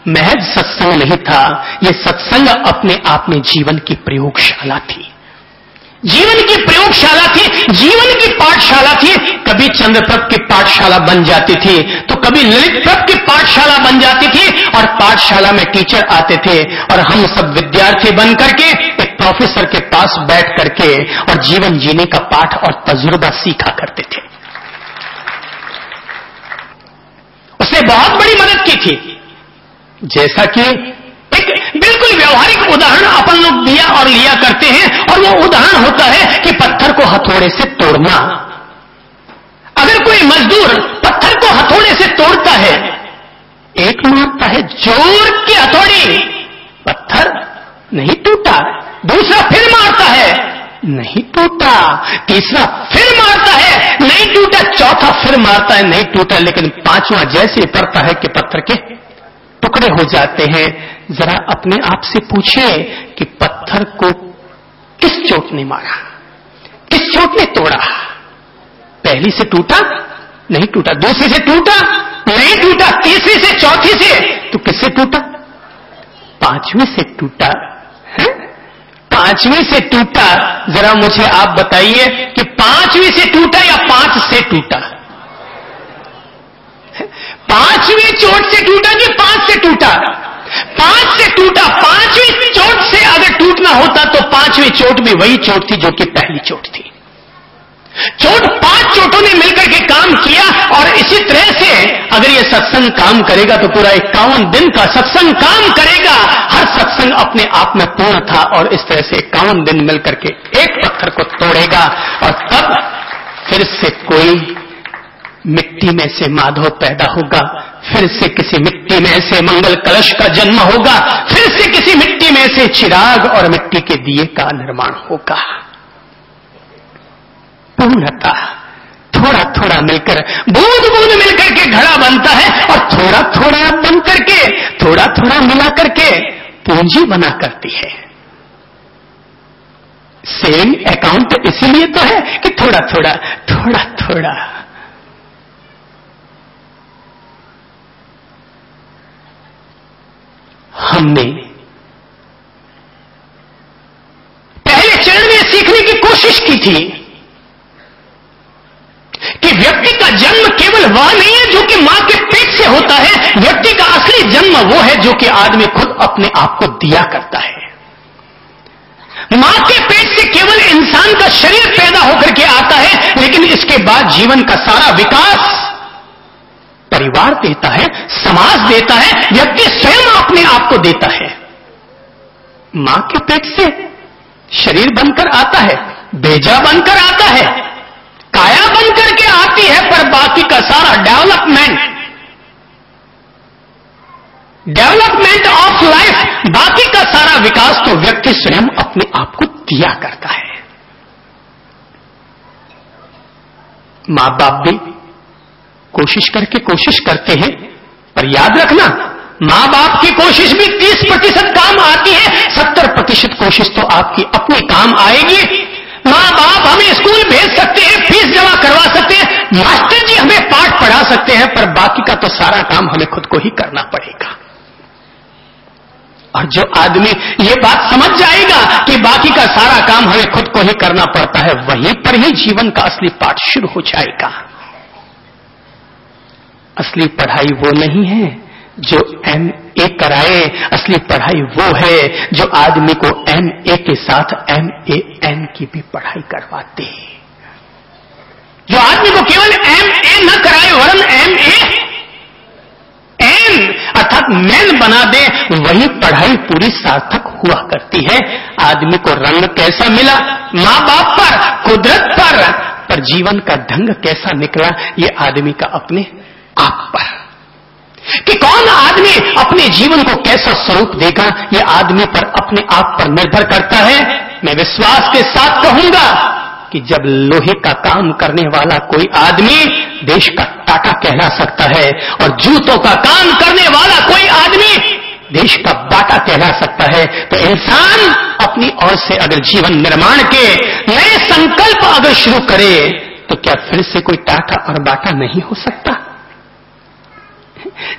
महज सत्संग नहीं था, यह सत्संग अपने आप में जीवन की प्रयोगशाला थी, जीवन की प्रयोगशाला थी, जीवन की पाठशाला थी। कभी चंद्रप्रभ की पाठशाला बन जाती थी, तो कभी ललित प्रभ की पाठशाला बन जाती थी, और पाठशाला में टीचर आते थे और हम सब विद्यार्थी बन करके एक प्रोफेसर के पास बैठ करके और जीवन जीने का पाठ और तजुर्बा सीखा करते थे। उसने बहुत बड़ी मदद की थी। जैसा कि एक बिल्कुल व्यवहारिक उदाहरण अपन लोग दिया और लिया करते हैं, और वो उदाहरण होता है कि पत्थर को हथौड़े से तोड़ना। अगर कोई मजदूर पत्थर को हथौड़े से तोड़ता है, एक मारता है जोर की हथौड़ी, पत्थर नहीं टूटा, दूसरा फिर मारता है, नहीं टूटा, तीसरा फिर मारता है, नहीं टूटा, चौथा फिर मारता है, नहीं टूटा, लेकिन पांचवा जैसे पड़ता है कि पत्थर के टुकड़े हो जाते हैं। जरा अपने आप से पूछे कि पत्थर को किस चोट ने मारा, किस चोट ने तोड़ा? पहली से टूटा, नहीं टूटा, दूसरी से टूटा, नहीं टूटा, तीसरी से, चौथी से, तो किससे टूटा? पांचवीं से टूटा है? पांचवीं से टूटा। जरा मुझे आप बताइए कि पांचवीं से टूटा या 5 से टूटा? पांचवीं चोट से टूटा कि 5 से टूटा? 5 से टूटा। पांचवीं चोट से अगर टूटना होता तो पांचवीं चोट भी वही चोट थी जो कि पहली चोट थी। चोट 5 चोटों ने मिलकर के काम किया, और इसी तरह से अगर यह सत्संग काम करेगा तो पूरा 51 दिन का सत्संग काम करेगा। हर सत्संग अपने आप में पूर्ण था, और इस तरह से 51 दिन मिलकर के एक पत्थर को तोड़ेगा, और तब फिर से कोई मिट्टी में से माधव पैदा होगा, फिर से किसी मिट्टी में से मंगल कलश का जन्म होगा, फिर से किसी मिट्टी में से चिराग और मिट्टी के दिए का निर्माण होगा। पूर्णता थोड़ा थोड़ा मिलकर, बूंद बूंद मिलकर के घड़ा बनता है, और थोड़ा थोड़ा बन करके, थोड़ा थोड़ा मिला करके पूंजी बना करती है। सेम अकाउंट इसीलिए तो है कि थोड़ा थोड़ा थोड़ा थोड़ा। हमने पहले चरण में सीखने की कोशिश की थी कि व्यक्ति का जन्म केवल वह नहीं है जो कि मां के पेट से होता है। व्यक्ति का असली जन्म वो है जो कि आदमी खुद अपने आप को दिया करता है। मां के पेट से केवल इंसान का शरीर पैदा होकर के आता है, लेकिन इसके बाद जीवन का सारा विकास परिवार देता है, समाज देता है, व्यक्ति स्वयं अपने आप को देता है। मां के पेट से शरीर बनकर आता है, बेजा बनकर आता है, काया बनकर के आती है, पर बाकी का सारा डेवलपमेंट ऑफ लाइफ, बाकी का सारा विकास तो व्यक्ति स्वयं अपने आप को दिया करता है। मां बाप भी कोशिश करते हैं, पर याद रखना, मां बाप की कोशिश भी 30% काम आती है, 70% कोशिश तो आपकी अपनी काम आएगी। मां बाप हमें स्कूल भेज सकते हैं, फीस जमा करवा सकते हैं, मास्टर जी हमें पाठ पढ़ा सकते हैं, पर बाकी का तो सारा काम हमें खुद को ही करना पड़ेगा। और जो आदमी ये बात समझ जाएगा कि बाकी का सारा काम हमें खुद को ही करना पड़ता है, वहीं पर ही जीवन का असली पाठ शुरू हो जाएगा। असली पढ़ाई वो नहीं है जो MA कराए, असली पढ़ाई वो है जो आदमी को MA के साथ MAN की भी पढ़ाई करवाते हैं। जो आदमी को केवल MA न कराए वरन MAN अर्थात मैन बना दे, वही पढ़ाई पूरी सार्थक हुआ करती है। आदमी को रंग कैसा मिला? मां बाप पर, कुदरत पर जीवन का ढंग कैसा निकला? ये आदमी का अपने आप पर, कि कौन आदमी अपने जीवन को कैसा स्वरूप देगा, ये आदमी पर, अपने आप पर निर्भर करता है। मैं विश्वास के साथ कहूंगा कि जब लोहे का काम करने वाला कोई आदमी देश का टाटा कहला सकता है, और जूतों का काम करने वाला कोई आदमी देश का बाटा कहला सकता है। तो इंसान अपनी ओर से अगर जीवन निर्माण के नए संकल्प अगर शुरू करे तो क्या फिर से कोई टाटा और बाटा नहीं हो सकता?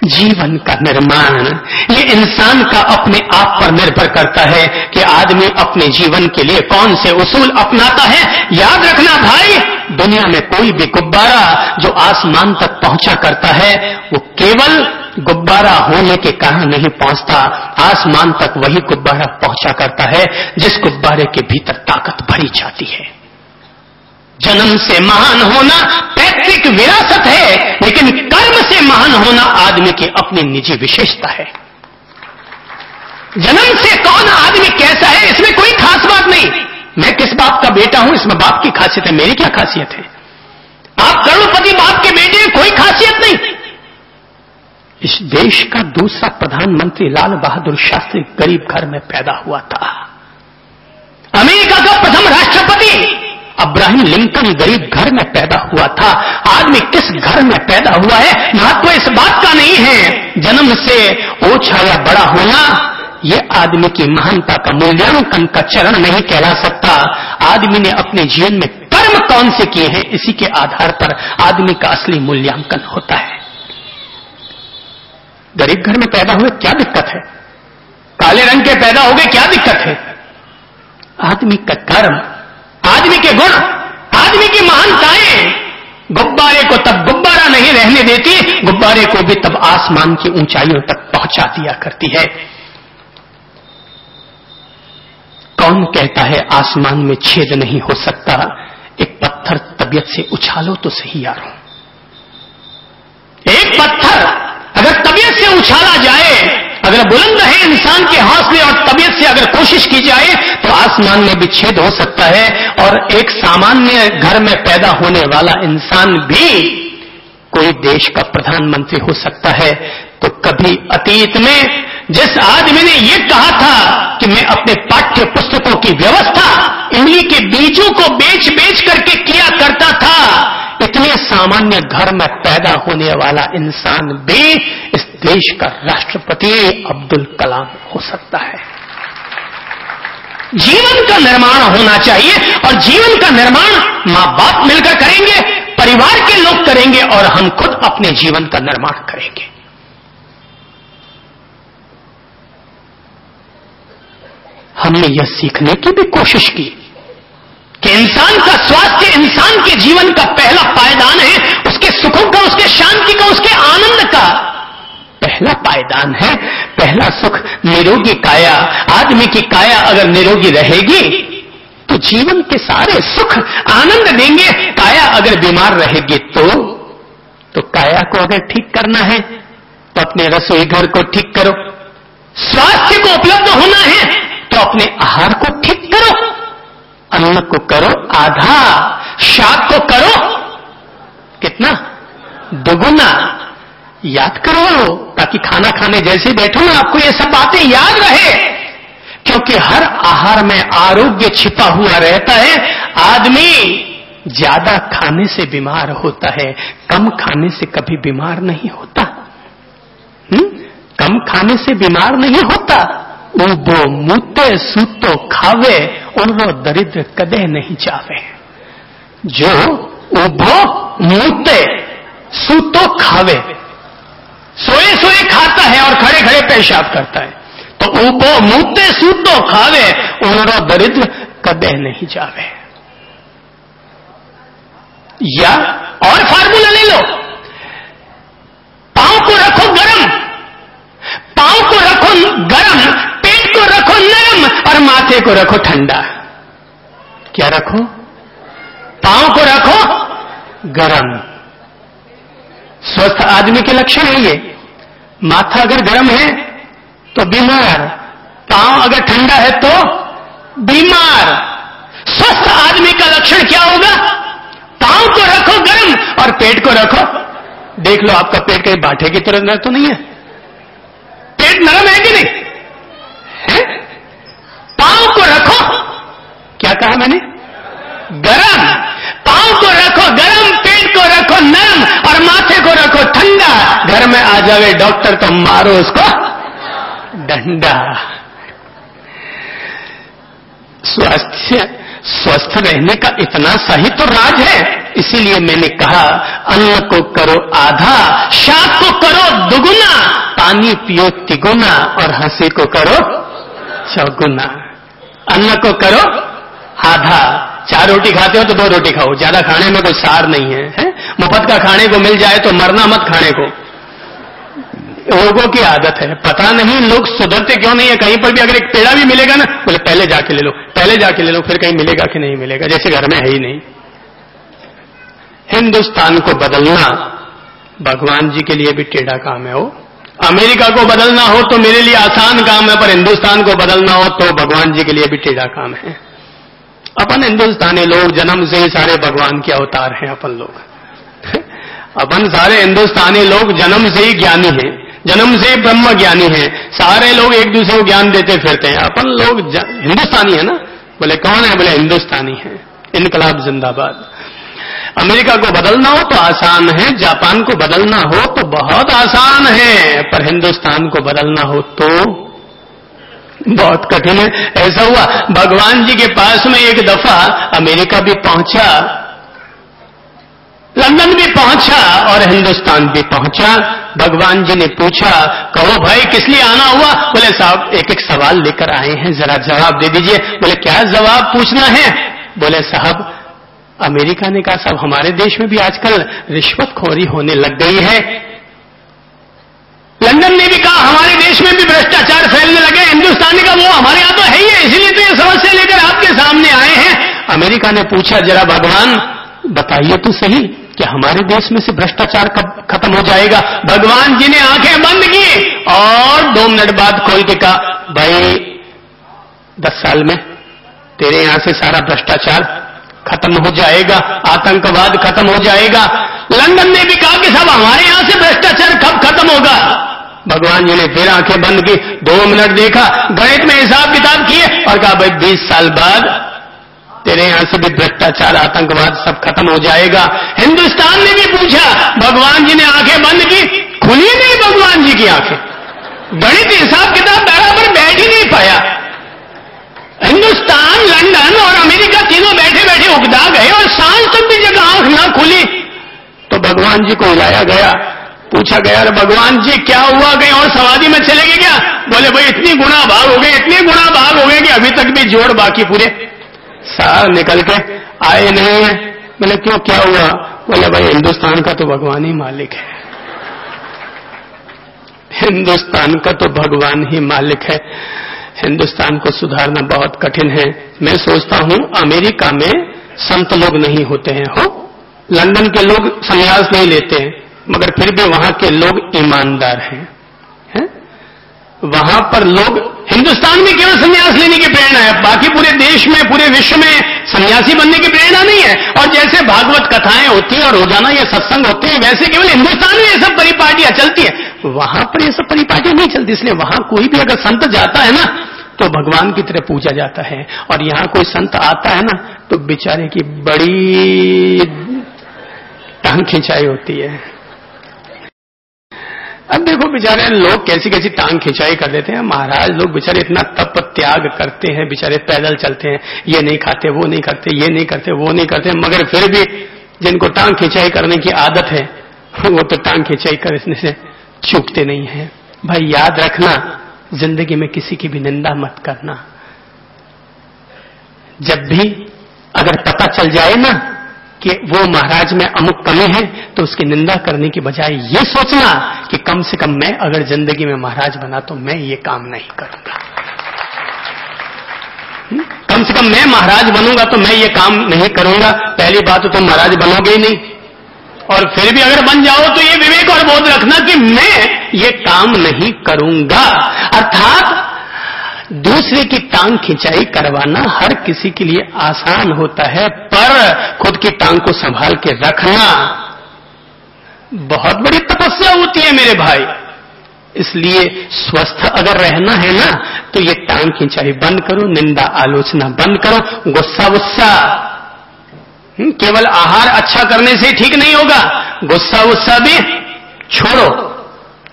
जीवन का निर्माण ये इंसान का अपने आप पर निर्भर करता है कि आदमी अपने जीवन के लिए कौन से उसूल अपनाता है। याद रखना भाई, दुनिया में कोई भी गुब्बारा जो आसमान तक पहुंचा करता है वो केवल गुब्बारा होने के कारण नहीं पहुंचता, आसमान तक वही गुब्बारा पहुंचा करता है जिस गुब्बारे के भीतर ताकत भरी जाती है। जन्म से महान होना पैतृक विरासत है, लेकिन कर्म से महान होना आदमी की अपनी निजी विशेषता है। जन्म से कौन आदमी कैसा है इसमें कोई खास बात नहीं। मैं किस बाप का बेटा हूं इसमें बाप की खासियत है, मेरी क्या खासियत है? आप करोड़पति बाप के बेटे हैं, कोई खासियत नहीं। इस देश का दूसरा प्रधानमंत्री लाल बहादुर शास्त्री गरीब घर में पैदा हुआ था। अमेरिका का प्रथम राष्ट्रपति अब्राहम लिंकन गरीब घर में पैदा हुआ था। आदमी किस घर में पैदा हुआ है महत्व इस बात का नहीं है। जन्म से ओछा या बड़ा होना यह आदमी की महानता का मूल्यांकन का चरण नहीं कहला सकता। आदमी ने अपने जीवन में कर्म कौन से किए हैं इसी के आधार पर आदमी का असली मूल्यांकन होता है। गरीब घर में पैदा हुए क्या दिक्कत है? काले रंग के पैदा हो गए क्या दिक्कत है? आदमी का कर्म, आदमी के गुण, आदमी की महानताएं गुब्बारे को तब गुब्बारा नहीं रहने देती, गुब्बारे को भी तब आसमान की ऊंचाइयों तक पहुंचा दिया करती है। कौन कहता है आसमान में छेद नहीं हो सकता? एक पत्थर तबीयत से उछालो तो सही यारों। एक पत्थर अगर तबीयत से उछाला जाए, अगर बुलंद रहे इंसान के हौसले और तबीयत से अगर कोशिश की जाए तो आसमान में भी छेद हो सकता है। और एक सामान्य घर में पैदा होने वाला इंसान भी कोई देश का प्रधानमंत्री हो सकता है। तो कभी अतीत में जिस आदमी ने यह कहा था कि मैं अपने पाठ्य पुस्तकों की व्यवस्था इमली के बीजों को बेच बेच करके किया करता था, इतने सामान्य घर में पैदा होने वाला इंसान भी इस देश का राष्ट्रपति अब्दुल कलाम हो सकता है। जीवन का निर्माण होना चाहिए और जीवन का निर्माण मां बाप मिलकर करेंगे, परिवार के लोग करेंगे और हम खुद अपने जीवन का निर्माण करेंगे। हमने यह सीखने की भी कोशिश की कि इंसान का स्वास्थ्य इंसान के जीवन का पहला पायदान है, उसके सुखों का, उसके शांति का, उसके आनंद का पहला पायदान है। पहला सुख निरोगी काया। आदमी की काया अगर निरोगी रहेगी तो जीवन के सारे सुख आनंद देंगे। काया अगर बीमार रहेगी तो काया को अगर ठीक करना है तो अपने रसोई घर को ठीक करो। स्वास्थ्य को उपलब्ध होना है तो अपने आहार को ठीक करो। अन्न को करो आधा, शाक को करो कितना? दुगुना। याद करो ताकि खाना खाने जैसे बैठो ना आपको ये सब बातें याद रहे, क्योंकि हर आहार में आरोग्य छिपा हुआ रहता है। आदमी ज्यादा खाने से बीमार होता है, कम खाने से कभी बीमार नहीं होता। कम खाने से बीमार नहीं होता। उबो मूते सूतो खावे उनको दरिद्र कदे नहीं जावे। जो उबो मूते सूतो खावे, सोए सोए खाता है और खड़े खड़े पेशाब करता है, तो उबो मूते सूतो खावे उनको दरिद्र कदे नहीं जावे। या और फार्मूला ले लो, पांव को रखो गरम, पांव को रखो गरम, पेट को रखो नरम और माथे को रखो ठंडा। क्या रखो? पांव को रखो गरम। स्वस्थ आदमी के लक्षण है ये। माथा अगर गर्म है तो बीमार, पांव अगर ठंडा है तो बीमार। स्वस्थ आदमी का लक्षण क्या होगा? पांव को रखो गर्म और पेट को रखो। देख लो आपका पेट कहीं बाठे की तरह तो नहीं है? पेट नरम है कि नहीं है? पांव को रखो, क्या कहा मैंने? गरम। पांव को रखो गरम, पेट को रखो नरम जावे डॉक्टर तो मारो उसको डंडा। स्वस्थ रहने का इतना सही तो राज है। इसीलिए मैंने कहा अन्न को करो आधा, शाक को करो दुगुना, पानी पियो तिगुना और हंसी को करो चौगुना। अन्न को करो आधा, 4 रोटी खाते हो तो 2 रोटी खाओ, ज्यादा खाने में कोई सार नहीं है, मुफ्त का खाने को मिल जाए तो मरना मत खाने को। लोगों की आदत है, पता नहीं लोग सुधरते क्यों नहीं है। कहीं पर भी अगर एक पेड़ा भी मिलेगा ना, बोले पहले जाके ले लो, पहले जाके ले लो, फिर कहीं मिलेगा कि नहीं मिलेगा, जैसे घर में है ही नहीं। हिंदुस्तान को बदलना भगवान जी के लिए भी टेढ़ा काम है। वो अमेरिका को बदलना हो तो मेरे लिए आसान काम है, पर हिंदुस्तान को बदलना हो तो भगवान जी के लिए भी टेढ़ा काम है। अपन हिंदुस्तानी लोग जन्म से ही सारे भगवान के अवतार हैं। अपन लोग अपन सारे हिंदुस्तानी लोग जन्म से ही ज्ञानी हैं, जन्म से ब्रह्म ज्ञानी हैं। सारे लोग एक दूसरे को ज्ञान देते फिरते हैं। अपन लोग हिंदुस्तानी है ना, बोले कौन है, बोले हिंदुस्तानी है। इनकलाब जिंदाबाद। अमेरिका को बदलना हो तो आसान है, जापान को बदलना हो तो बहुत आसान है, पर हिंदुस्तान को बदलना हो तो बहुत कठिन है। ऐसा हुआ भगवान जी के पास में एक दफा अमेरिका भी पहुंचा, लंदन भी पहुंचा और हिंदुस्तान भी पहुंचा। भगवान जी ने पूछा, कहो भाई किस लिए आना हुआ? बोले साहब एक एक सवाल लेकर आए हैं, जरा जवाब दे दीजिए। बोले क्या जवाब पूछना है? बोले साहब अमेरिका ने कहा साहब हमारे देश में भी आजकल रिश्वतखोरी होने लग गई है। लंदन ने भी कहा हमारे देश में भी भ्रष्टाचार फैलने लगे। हिंदुस्तान ने कहा वो हमारे यहां तो है ही है, इसीलिए तो ये समस्या लेकर आपके सामने आए हैं। अमेरिका ने पूछा जरा भगवान बताइए तो सही कि हमारे देश में से भ्रष्टाचार कब खत्म हो जाएगा? भगवान जी ने आंखें बंद की और 2 मिनट बाद खोल के कहा भाई 10 साल में तेरे यहां से सारा भ्रष्टाचार खत्म हो जाएगा, आतंकवाद खत्म हो जाएगा। लंदन ने भी कहा कि साहब हमारे यहां से भ्रष्टाचार कब खत्म होगा? भगवान जी ने फिर आंखें बंद की, 2 मिनट देखा, गणित में हिसाब किताब किए और कहा भाई 20 साल बाद तेरे यहां से भी भ्रष्टाचार आतंकवाद सब खत्म हो जाएगा। हिंदुस्तान ने भी पूछा, भगवान जी ने आंखें बंद की, खुली नहीं भगवान जी की आंखें, गणित हिसाब किताब बराबर बैठ ही नहीं पाया। हिंदुस्तान, लंदन और अमेरिका तीनों बैठे बैठे उकदा गए और सांस तक भी जगह आंख ना खुली। तो भगवान जी को बुलाया गया, पूछा गया अरे भगवान जी क्या हुआ, गए और समाधि में चले गए क्या? बोले भाई इतनी गुना भाग हो गए, इतने गुना भाग हो गए कि अभी तक भी जोड़ बाकी पूरे सार निकल के आए नहीं है। बोले क्यों क्या हुआ? बोले भाई हिंदुस्तान का तो भगवान ही मालिक है, हिंदुस्तान का तो भगवान ही मालिक है, हिंदुस्तान को सुधारना बहुत कठिन है। मैं सोचता हूं अमेरिका में संत लोग नहीं होते हैं, हो लंदन के लोग संन्यास नहीं लेते हैं, मगर फिर भी वहां के लोग ईमानदार हैं, हैं? वहां पर लोग, हिंदुस्तान में केवल संन्यास लेने की प्रेरणा है, बाकी पूरे देश में पूरे विश्व में सन्यासी बनने की प्रेरणा नहीं है। और जैसे भागवत कथाएं होती हैं और रोजाना ये सत्संग होते हैं, वैसे केवल हिंदुस्तान में ये सब परिपाटियां चलती है, वहां पर ये सब परिपाटियां नहीं चलती। इसलिए वहां कोई भी अगर संत जाता है ना तो भगवान की तरह पूजा जाता है, और यहां कोई संत आता है ना तो बेचारे की बड़ी टांग खिंचाई होती है। अब देखो बेचारे लोग कैसी कैसी टांग खिंचाई कर देते हैं। महाराज लोग बेचारे इतना तप त्याग करते हैं, बेचारे पैदल चलते हैं, ये नहीं खाते वो नहीं करते, ये नहीं करते वो नहीं करते, मगर फिर भी जिनको टांग खिंचाई करने की आदत है वो तो टांग खिंचाई करने से चूकते नहीं है। भाई याद रखना, जिंदगी में किसी की भी निंदा मत करना। जब भी अगर पता चल जाए ना कि वो महाराज में अमुक कमी है तो उसकी निंदा करने की बजाय ये सोचना कि कम से कम मैं अगर जिंदगी में महाराज बना तो मैं ये काम नहीं करूंगा, कम से कम मैं महाराज बनूंगा तो मैं ये काम नहीं करूंगा। पहली बात तो तुम महाराज बनोगे ही नहीं, और फिर भी अगर बन जाओ तो ये विवेक और बोध रखना कि मैं ये काम नहीं करूंगा। अर्थात दूसरे की टांग खिंचाई करवाना हर किसी के लिए आसान होता है, पर खुद की टांग को संभाल के रखना बहुत बड़ी तपस्या होती है मेरे भाई। इसलिए स्वस्थ अगर रहना है ना तो ये टांग खिंचाई बंद करो, निंदा आलोचना बंद करो, गुस्सा वुस्सा केवल आहार अच्छा करने से ठीक नहीं होगा, गुस्सा वुस्सा भी छोड़ो,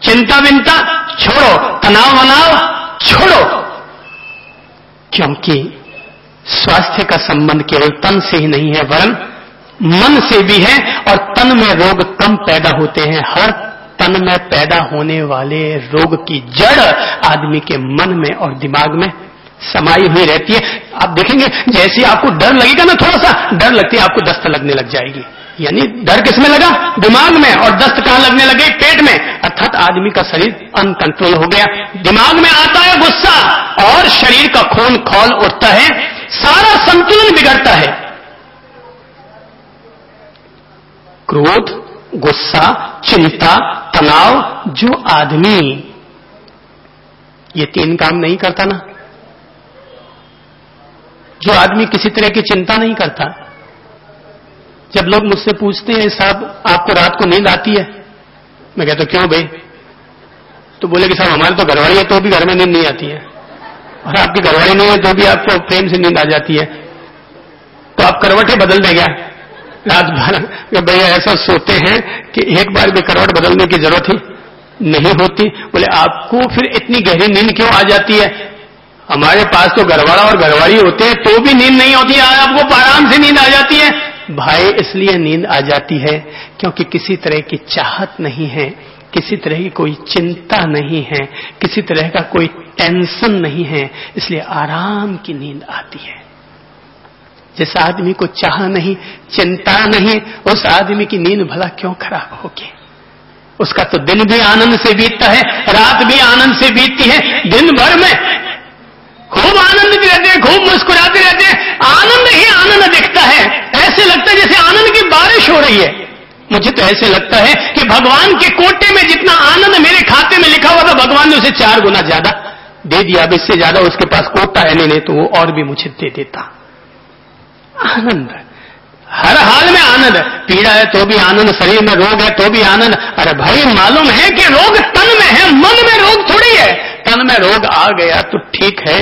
चिंता विंता छोड़ो, तनाव मनाव छोड़ो, क्योंकि स्वास्थ्य का संबंध केवल तन से ही नहीं है वरन मन से भी है, और तन में रोग कम पैदा होते हैं। हर तन में पैदा होने वाले रोग की जड़ आदमी के मन में और दिमाग में समाई हुई रहती है। आप देखेंगे जैसे आपको डर लगेगा ना, थोड़ा सा डर लगती है आपको दस्त लगने लग जाएगी। यानी डर किसमें लगा? दिमाग में। और दस्त कहां लगने लगे? पेट में। अर्थात आदमी का शरीर अनकंट्रोल हो गया। दिमाग में आता है गुस्सा और शरीर का खून खौल उठता है, सारा संतुलन बिगड़ता है। क्रोध, गुस्सा, चिंता, तनाव, जो आदमी ये तीन काम नहीं करता ना, जो आदमी किसी तरह की चिंता नहीं करता। जब लोग मुझसे पूछते हैं साहब आपको रात को नींद आती है, मैं कहता हूं क्यों भाई? तो बोले कि साहब हमारे तो घरवाली है तो भी घर में नींद नहीं आती है, और आपकी घरवाली नहीं है तो भी आपको प्रेम से नींद आ जाती है, तो आप करवटें बदल देंगे रात भर? भैया ऐसा सोते हैं कि एक बार भी करवट बदलने की जरूरत ही नहीं होती। बोले आपको फिर इतनी गहरी नींद क्यों आ जाती है? हमारे पास तो घरवाला और घरवाली होते हैं तो भी नींद नहीं होती, आपको आराम से नींद आ जाती है। भाई इसलिए नींद आ जाती है क्योंकि किसी तरह की चाहत नहीं है, किसी तरह की कोई चिंता नहीं है, किसी तरह का कोई टेंशन नहीं है, इसलिए आराम की नींद आती है। जिस आदमी को चाह नहीं, चिंता नहीं, उस आदमी की नींद भला क्यों खराब होगी? उसका तो दिन भी आनंद से बीतता है, रात भी आनंद से बीतती है। दिन भर में खूब आनंदित रहते हैं, खूब मुस्कुराते रहते हैं, आनंद ही आनंद दिखता है। ऐसे लगता है जैसे आनंद की बारिश हो रही है। मुझे तो ऐसे लगता है कि भगवान के कोटे में जितना आनंद मेरे खाते में लिखा हुआ था, भगवान ने उसे 4 गुना ज्यादा दे दिया। अब इससे ज्यादा उसके पास कोटा है नहीं तो वो और भी मुझे दे देता। आनंद, हर हाल में आनंद। पीड़ा है तो भी आनंद, शरीर में रोग है तो भी आनंद। अरे भाई मालूम है कि रोग तन में है, मन में रोग थोड़ी है। तन में रोग आ गया तो ठीक है,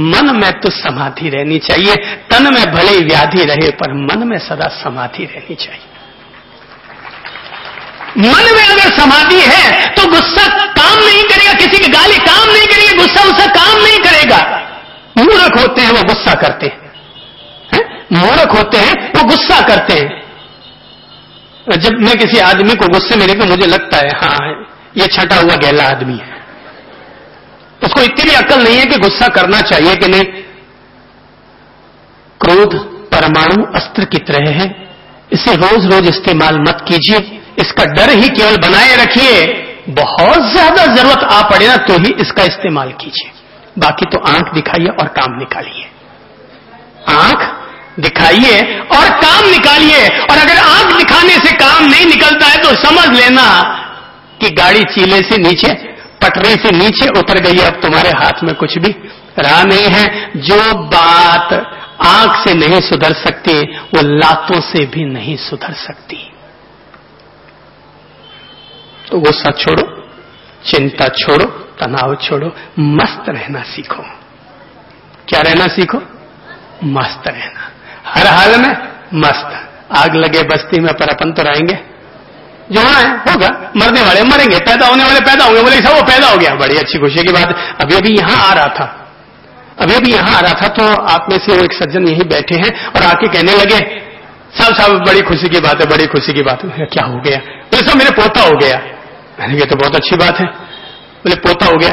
मन में तो समाधि रहनी चाहिए। तन में भले व्याधि रहे पर मन में सदा समाधि रहनी चाहिए। मन में अगर समाधि है तो गुस्सा काम नहीं करेगा, किसी की गाली काम नहीं करेगी, गुस्सा उसका काम नहीं करेगा। मूर्ख होते हैं वो गुस्सा करते हैं, मूर्ख होते हैं वो गुस्सा करते हैं। जब मैं किसी आदमी को गुस्से में देखता मुझे लगता है हाँ ये छटा हुआ गहला आदमी है, उसको इतनी भी अक्ल नहीं है कि गुस्सा करना चाहिए कि नहीं। क्रोध परमाणु अस्त्र की तरह है, इसे रोज रोज इस्तेमाल मत कीजिए, इसका डर ही केवल बनाए रखिए। बहुत ज्यादा जरूरत आ पड़े ना तो ही इसका इस्तेमाल कीजिए, बाकी तो आंख दिखाइए और काम निकालिए। आंख दिखाइए और काम निकालिए। और अगर आंख दिखाने से काम नहीं निकलता है तो समझ लेना कि गाड़ी चीले से नीचे, पटरी से नीचे उतर गई है, अब तुम्हारे हाथ में कुछ भी रहा नहीं है। जो बात आंख से नहीं सुधर सकती वो लातों से भी नहीं सुधर सकती। तो गुस्सा छोड़ो, चिंता छोड़ो, तनाव छोड़ो, मस्त रहना सीखो। क्या रहना सीखो? मस्त रहना, हर हाल में मस्त। आग लगे बस्ती में पर अपन तो रहेंगे, जो होना है होगा, मरने वाले मरेंगे, पैदा होने वाले पैदा होंगे। बोले साहब वो पैदा हो गया, बड़ी अच्छी खुशी की बात है। अभी यहां आ रहा था तो आप में से वो एक सज्जन यहीं बैठे हैं और आके कहने लगे साहब बड़ी खुशी की बात है, बड़ी खुशी की बात है। क्या हो गया? बोले साहब मेरे पोता हो गया। ये तो बहुत अच्छी बात है। बोले पोता हो गया।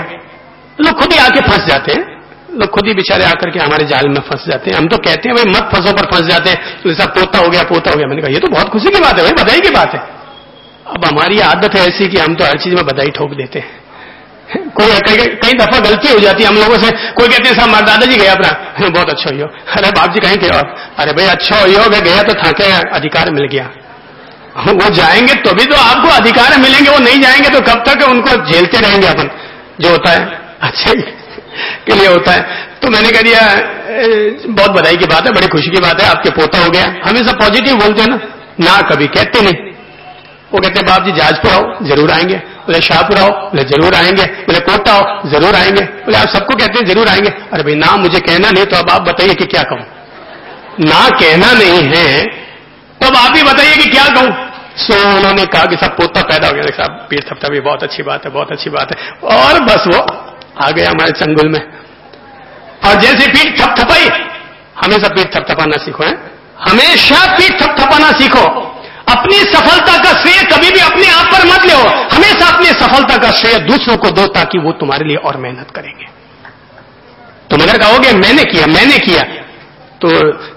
लोग खुद ही आके फंस जाते हैं, लोग खुद ही बेचारे आकर के हमारे जाल में फंस जाते हैं। हम तो कहते हैं भाई मत फंसो पर फंस जाते हैं। तो साहब पोता हो गया, पोता हो गया। मैंने कहा ये तो बहुत खुशी की बात है भाई, बधाई की बात है। अब हमारी आदत है ऐसी कि हम तो हर चीज में बधाई ठोक देते हैं। कोई कई दफा गलती हो जाती है हम लोगों से। कोई कहते हैं साहब दादाजी गया अपना, बहुत अच्छा हुई हो। अरे बाप जी कहीं गए? अरे भाई अच्छा हुई हो, गया तो थाके अधिकार मिल गया। वो जाएंगे तो भी तो आपको अधिकार मिलेंगे, वो नहीं जाएंगे तो कब तक उनको झेलते रहेंगे अपन। जो होता है अच्छे के लिए होता है। तो मैंने कह दिया बहुत बधाई की बात है, बड़ी खुशी की बात है, आपके पोता हो गया। हमेशा पॉजिटिव बोलते हैं ना कभी कहते नहीं। वो कहते हैं बाप जी जहाजपुर आओ, जरूर आएंगे। बोले शाहपुर आओ, बोले जरूर आएंगे। बोले कोटा आओ, जरूर आएंगे। बोले आप सबको कहते हैं जरूर आएंगे। अरे भाई ना मुझे कहना नहीं तो अब आप बताइए कि क्या कहूं। ना कहना नहीं है तो अब आप ही बताइए कि क्या कहूं। सो उन्होंने कहा कि सब पोता पैदा हो गया। साहब पीठ थपथपी, बहुत अच्छी बात है, बहुत अच्छी बात है। और बस वो आ गया हमारे चंगुल में। और जैसे पीठ थपथपाई, हमेशा पीठ थपथपाना सीखो है, हमेशा पीठ थपथपाना सीखो। अपनी सफलता का श्रेय कभी भी अपने आप पर मत लो, हमेशा अपनी सफलता का श्रेय दूसरों को दो, ताकि वो तुम्हारे लिए और मेहनत करेंगे। तुम अगर कहोगे मैंने किया, तो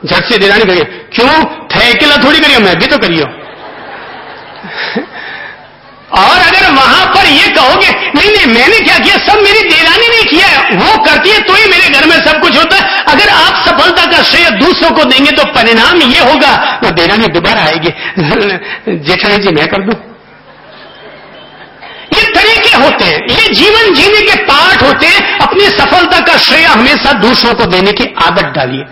झट से देरानी करिए, क्यों थे अकेला थोड़ी करियो, मैं भी तो करियो। और अगर वहां पर ये कहोगे नहीं मैंने क्या किया, सब मेरी देरानी ने किया है, वो करती है तो ही मेरे घर में सब कुछ होता है। अगर आप सफलता का श्रेय दूसरों को देंगे तो परिणाम ये होगा, वो देरानी दोबारा आएगी, जेठानी जी मैं कर दूं। ये तरीके होते हैं, ये जीवन जीने के पाठ होते हैं। अपनी सफलता का श्रेय हमेशा दूसरों को देने की आदत डालिए।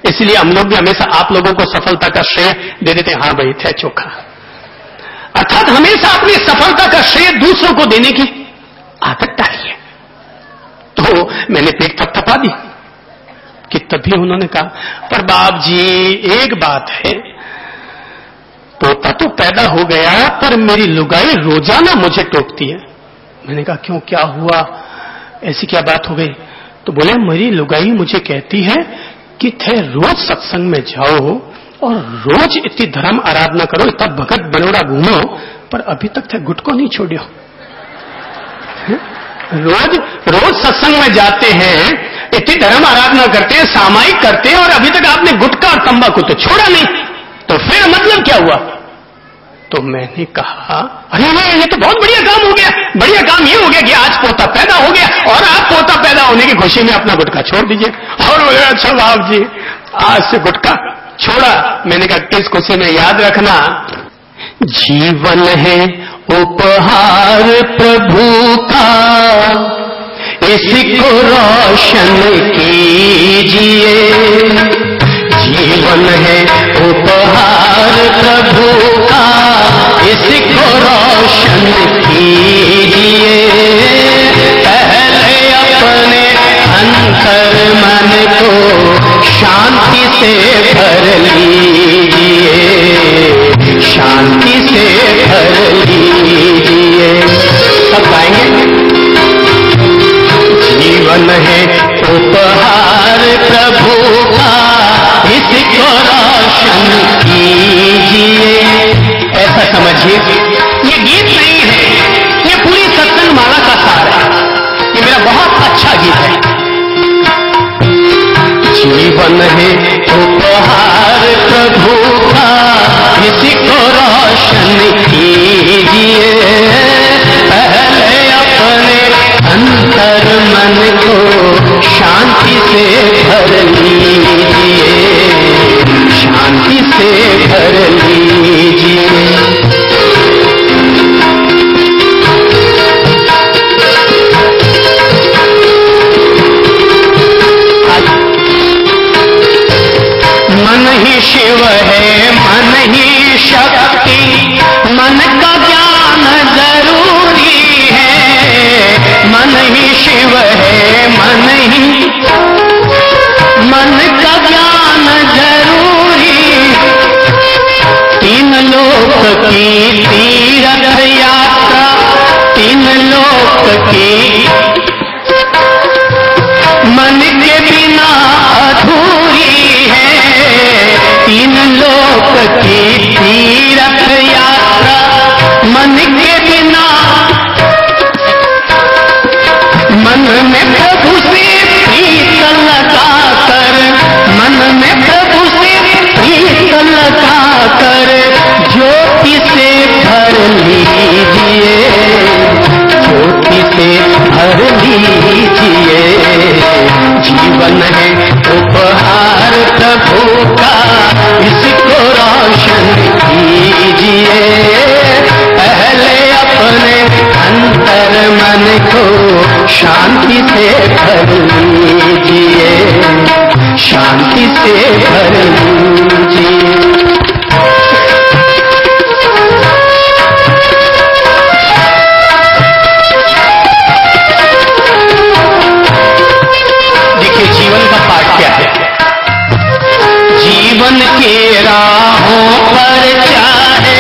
इसलिए हम लोग भी हमेशा आप लोगों को सफलता का श्रेय दे देते हैं, हाँ भाई थे चोखा। अर्थात हमेशा अपनी सफलता का श्रेय दूसरों को देने की आदत डालिए। तो मैंने पेट थपथपा दी कि तभी उन्होंने कहा, पर बाप जी एक बात है, पोता तो पैदा हो गया पर मेरी लुगाई रोजाना मुझे टोकती है। मैंने कहा क्यों, क्या हुआ, ऐसी क्या बात हो गई? तो बोले मेरी लुगाई मुझे कहती है कि थे रोज सत्संग में जाओ और रोज इतनी धर्म आराधना करो, इतना भगत बनोड़ा घूमो, पर अभी तक थे गुटको नहीं छोड़ियो। रोज सत्संग में जाते हैं, इतनी धर्म आराधना करते हैं, सामायिक करते हैं, और अभी तक आपने गुटखा और तंबाकू तो छोड़ा नहीं, तो फिर मतलब क्या हुआ? तो मैंने कहा अरे ये तो बहुत बढ़िया काम हो गया। बढ़िया काम ये हो गया कि आज पोता पैदा हो गया, और आप पोता पैदा होने की खुशी में अपना गुटखा छोड़ दीजिए। और बोले अच्छा बाप जी आज से गुटखा छोड़ा। मैंने कहा किस खुशी में, याद रखना जीवन है उपहार प्रभु का, इसको रोशन कीजिए। जीवन है उपहार प्रभु का, इसको रोशन कीजिए। पहले अपने अंतर मन को शांति से भर लीजिए, शांति से भर लीजिए। सब गाएंगे। जीवन है उपहार प्रभु का, इसको रोशन कीजिए। ऐसा समझिए, ये गीत नहीं है, ये पूरी सत्संग माला का सार है। ये मेरा बहुत अच्छा गीत है। जीवन है उपहार प्रभु का, इसको रोशन कीजिए। पहले अपने अंतर मन को शांति से भर लीजिए, शांति से भर लीजिए। मन ही शिव है, मन ही शक्ति, मन का ज्ञान जरूरी है। मन ही शिव है, मन का ज्ञान जरूरी। तीन लोक की तीर्थ यात्रा, तीन लोक की मन के बिना अधूरी है। तीन लोक की तीर्थ यात्रा मन के बिना, मन में प्रभु से प्रीत लगाकर, मन में प्रभु से प्रीत लगाकर ज्योति से भर लीजिए, ज्योति से भर लीजिए। जीवन है उपहार प्रभु का, इसको रोशन कीजिए। पहले अपने अंतर मन को शांति से भर लीजिए, शांति से भर लीजिए। देखिए जीवन का पाठ क्या है। जीवन के राहों पर चाहे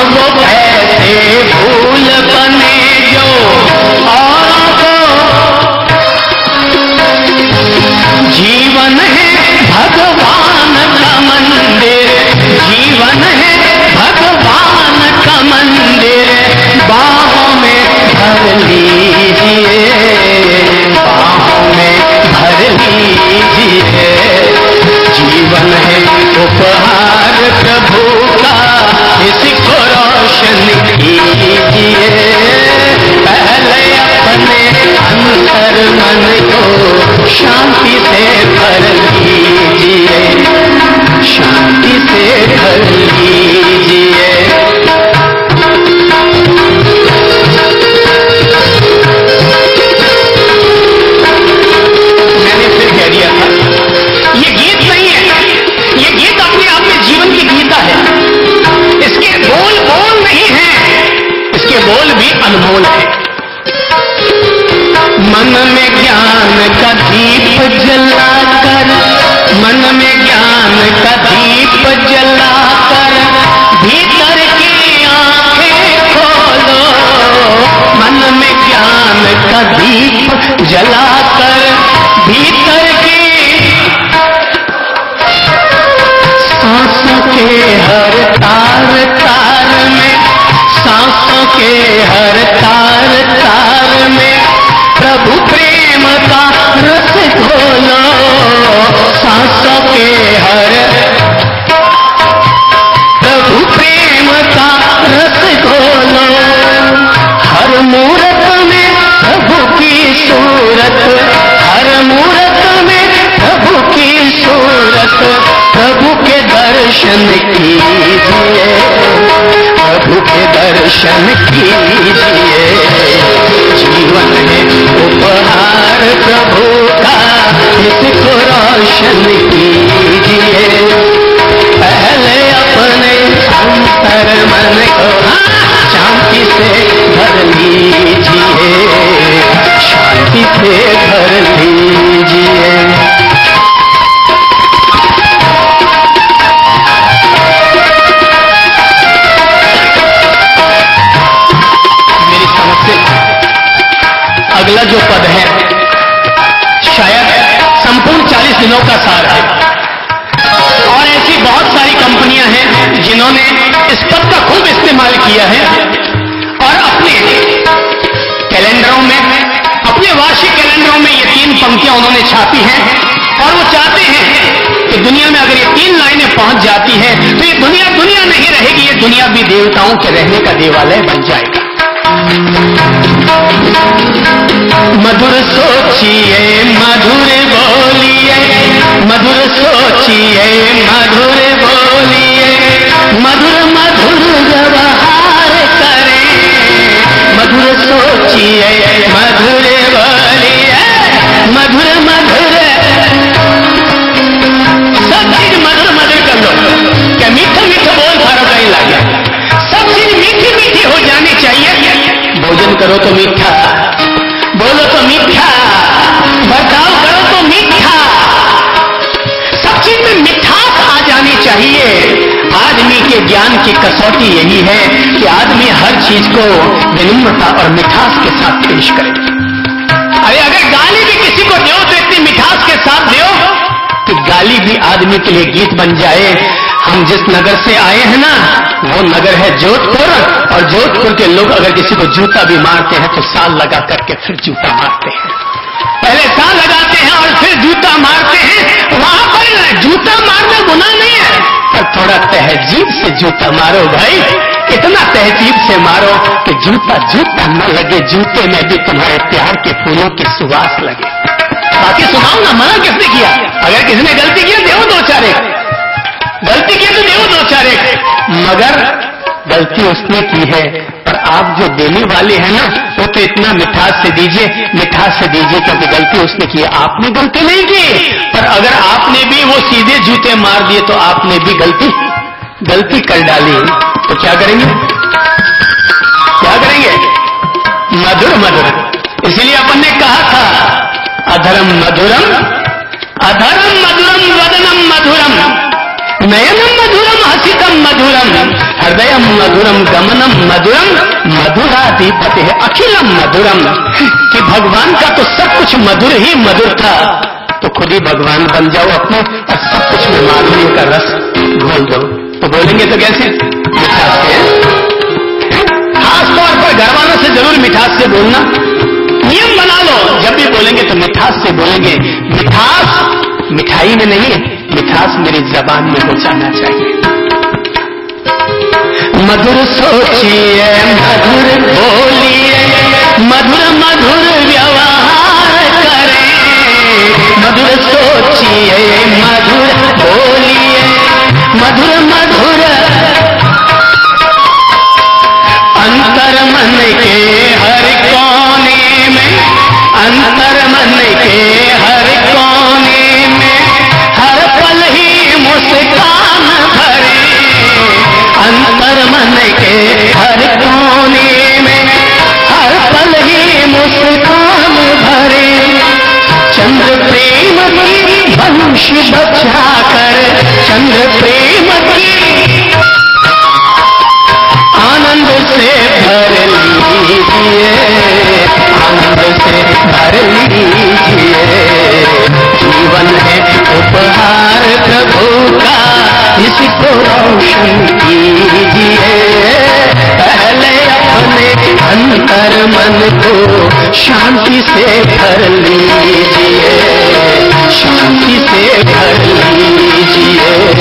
वो कैसे फूल बने जो औरों को जीवन है भगवान का मंदिर, जीवन है भगवान का मंदिर, बाहों में भर लीजिए, बाहों में भर लीजिए। जीवन है उपहार प्रभु का, इसको रोशन कीजिए। पहले अपने अंतर मन को शांति से भर लीजिए, शांति से भर लीजिए। मैंने फिर कह दिया था, ये गीत नहीं है, ये गीत अपने आप में जीवन की गीता है। इसके बोल बोल नहीं है, इसके बोल भी अनमोल है। मन में ज्ञान का दीप जलाकर, मन में ज्ञान का दीप जलाकर, भीतर की आंखें खोलो। मन में ज्ञान का दीप जलाकर, भीतर की सांसों के हर तार तार में, सांसों के हर तार तार में प्रभु प्रेम का रस घोलो। सांसों के हर प्रभु प्रेम का रस घोलो। हर मूरत में प्रभु की सूरत, हर मूरत में प्रभु की सूरत, प्रभु के दर्शन कीजिए, प्रभु के दर्शन कीजिए। जीवन है उपहार प्रभु का, इसको रोशन कीजिए। पहले अपने अंतर मन को शांति से भर लीजिए, शांति से भर लीजिए। अगला जो पद है शायद संपूर्ण 40 दिनों का सार है, और ऐसी बहुत सारी कंपनियां हैं जिन्होंने इस पद का खूब इस्तेमाल किया है और अपने कैलेंडरों में, अपने वार्षिक कैलेंडरों में ये 3 पंक्तियां उन्होंने छापी हैं। और वो चाहते हैं कि दुनिया में अगर ये 3 लाइनें पहुंच जाती हैं तो ये दुनिया दुनिया नहीं रहेगी, ये दुनिया भी देवताओं के रहने का देवालय बन जाएगा। मधुर सोचिए मधुर बोलिए, मधुर सोचिए मधुर बोलिए, मधुर मधुर व्यवहार करें। मधुर सोचिए मधुर बोलिए, मधुर मधुर, सब चीज मधुर मधुर कर लो। क्या मीठा मीठा बोल फारो कहीं लगे, सब चीज मीठी मीठी हो जानी चाहिए। भोजन करो तो मीठा, बोलो तो मीठा, बर्ताव करो तो मीठा, सब चीज में मिठास आ जानी चाहिए। आदमी के ज्ञान की कसौटी यही है कि आदमी हर चीज को विनम्रता और मिठास के साथ पेश करे। अरे अगर गाली भी किसी को दो तो इतनी मिठास के साथ दो कि गाली भी आदमी के लिए गीत बन जाए। हम जिस नगर से आए हैं ना, वो नगर है जोधपुर, और जोधपुर के लोग अगर किसी को जूता भी मारते हैं तो साल लगा करके फिर जूता मारते हैं। पहले साल लगाते हैं और फिर जूता मारते हैं। वहां पर जूता मारना गुनाह नहीं है, पर थोड़ा तहजीब से जूता मारो भाई, इतना तहजीब से मारो कि जूता जूता न लगे, जूते में भी तुम्हारे प्यार के फूलों की सुवास लगे। बाकी सुनाओ ना, मना किसने किया? अगर किसी ने गलती की देवो 2-4 गलती की तो देवो 2-4, मगर गलती उसने की है। पर आप जो देने वाले हैं ना, वो तो इतना मिठास से दीजिए, मिठास से दीजिए, क्योंकि गलती उसने की, आपने गलती नहीं की। पर अगर आपने भी वो सीधे जूते मार दिए तो आपने भी गलती कर डाली, तो क्या करेंगे? क्या करेंगे? मधुर मधुर। इसलिए अपन ने कहा था अधरम मधुरम, अधरम मधुरम वदनम मधुरम, नयनम मधुरम हसितम मधुरम, हृदयम मधुरम गमनम मधुरम मधुराधिपति है अखिलम मधुरम, कि भगवान का तो सब कुछ मधुर ही मधुर था, तो खुद ही भगवान बन जाओ अपने और सब कुछ में माधुर्य का रस घोल दो। तो बोलेंगे तो कैसे? मिठास से। खासतौर पर घर वालों से जरूर मिठास से बोलना, नियम बना लो, जब भी बोलेंगे तो मिठास से बोलेंगे। मिठास मिठाई में नहीं, मिठास मेरी जबान में हो जाना चाहिए। मधुर सोचिए, मधुर बोलिए, मधुर मधुर व्यवहार करें। मधुर सोचिए, मधुर बोलिए, मधुर मधुर अंतर मन के हर कोने में, अंतर मन के हर कोने में हर पल ही मुस्कान भरे। अंतर मन के हर कोने में हर पल ही मुस्कान भरे। चंद्र प्रेम की वंश बचाकर, चंद्र प्रेम की आनंद से भर लीजिए, आनंद से भर लीजिए। जीवन है उपहार प्रभु का, इसको रोशन कीजिए। पहले अपने अंतर मन को शांति से भर लीजिए, शांति से भर लीजिए।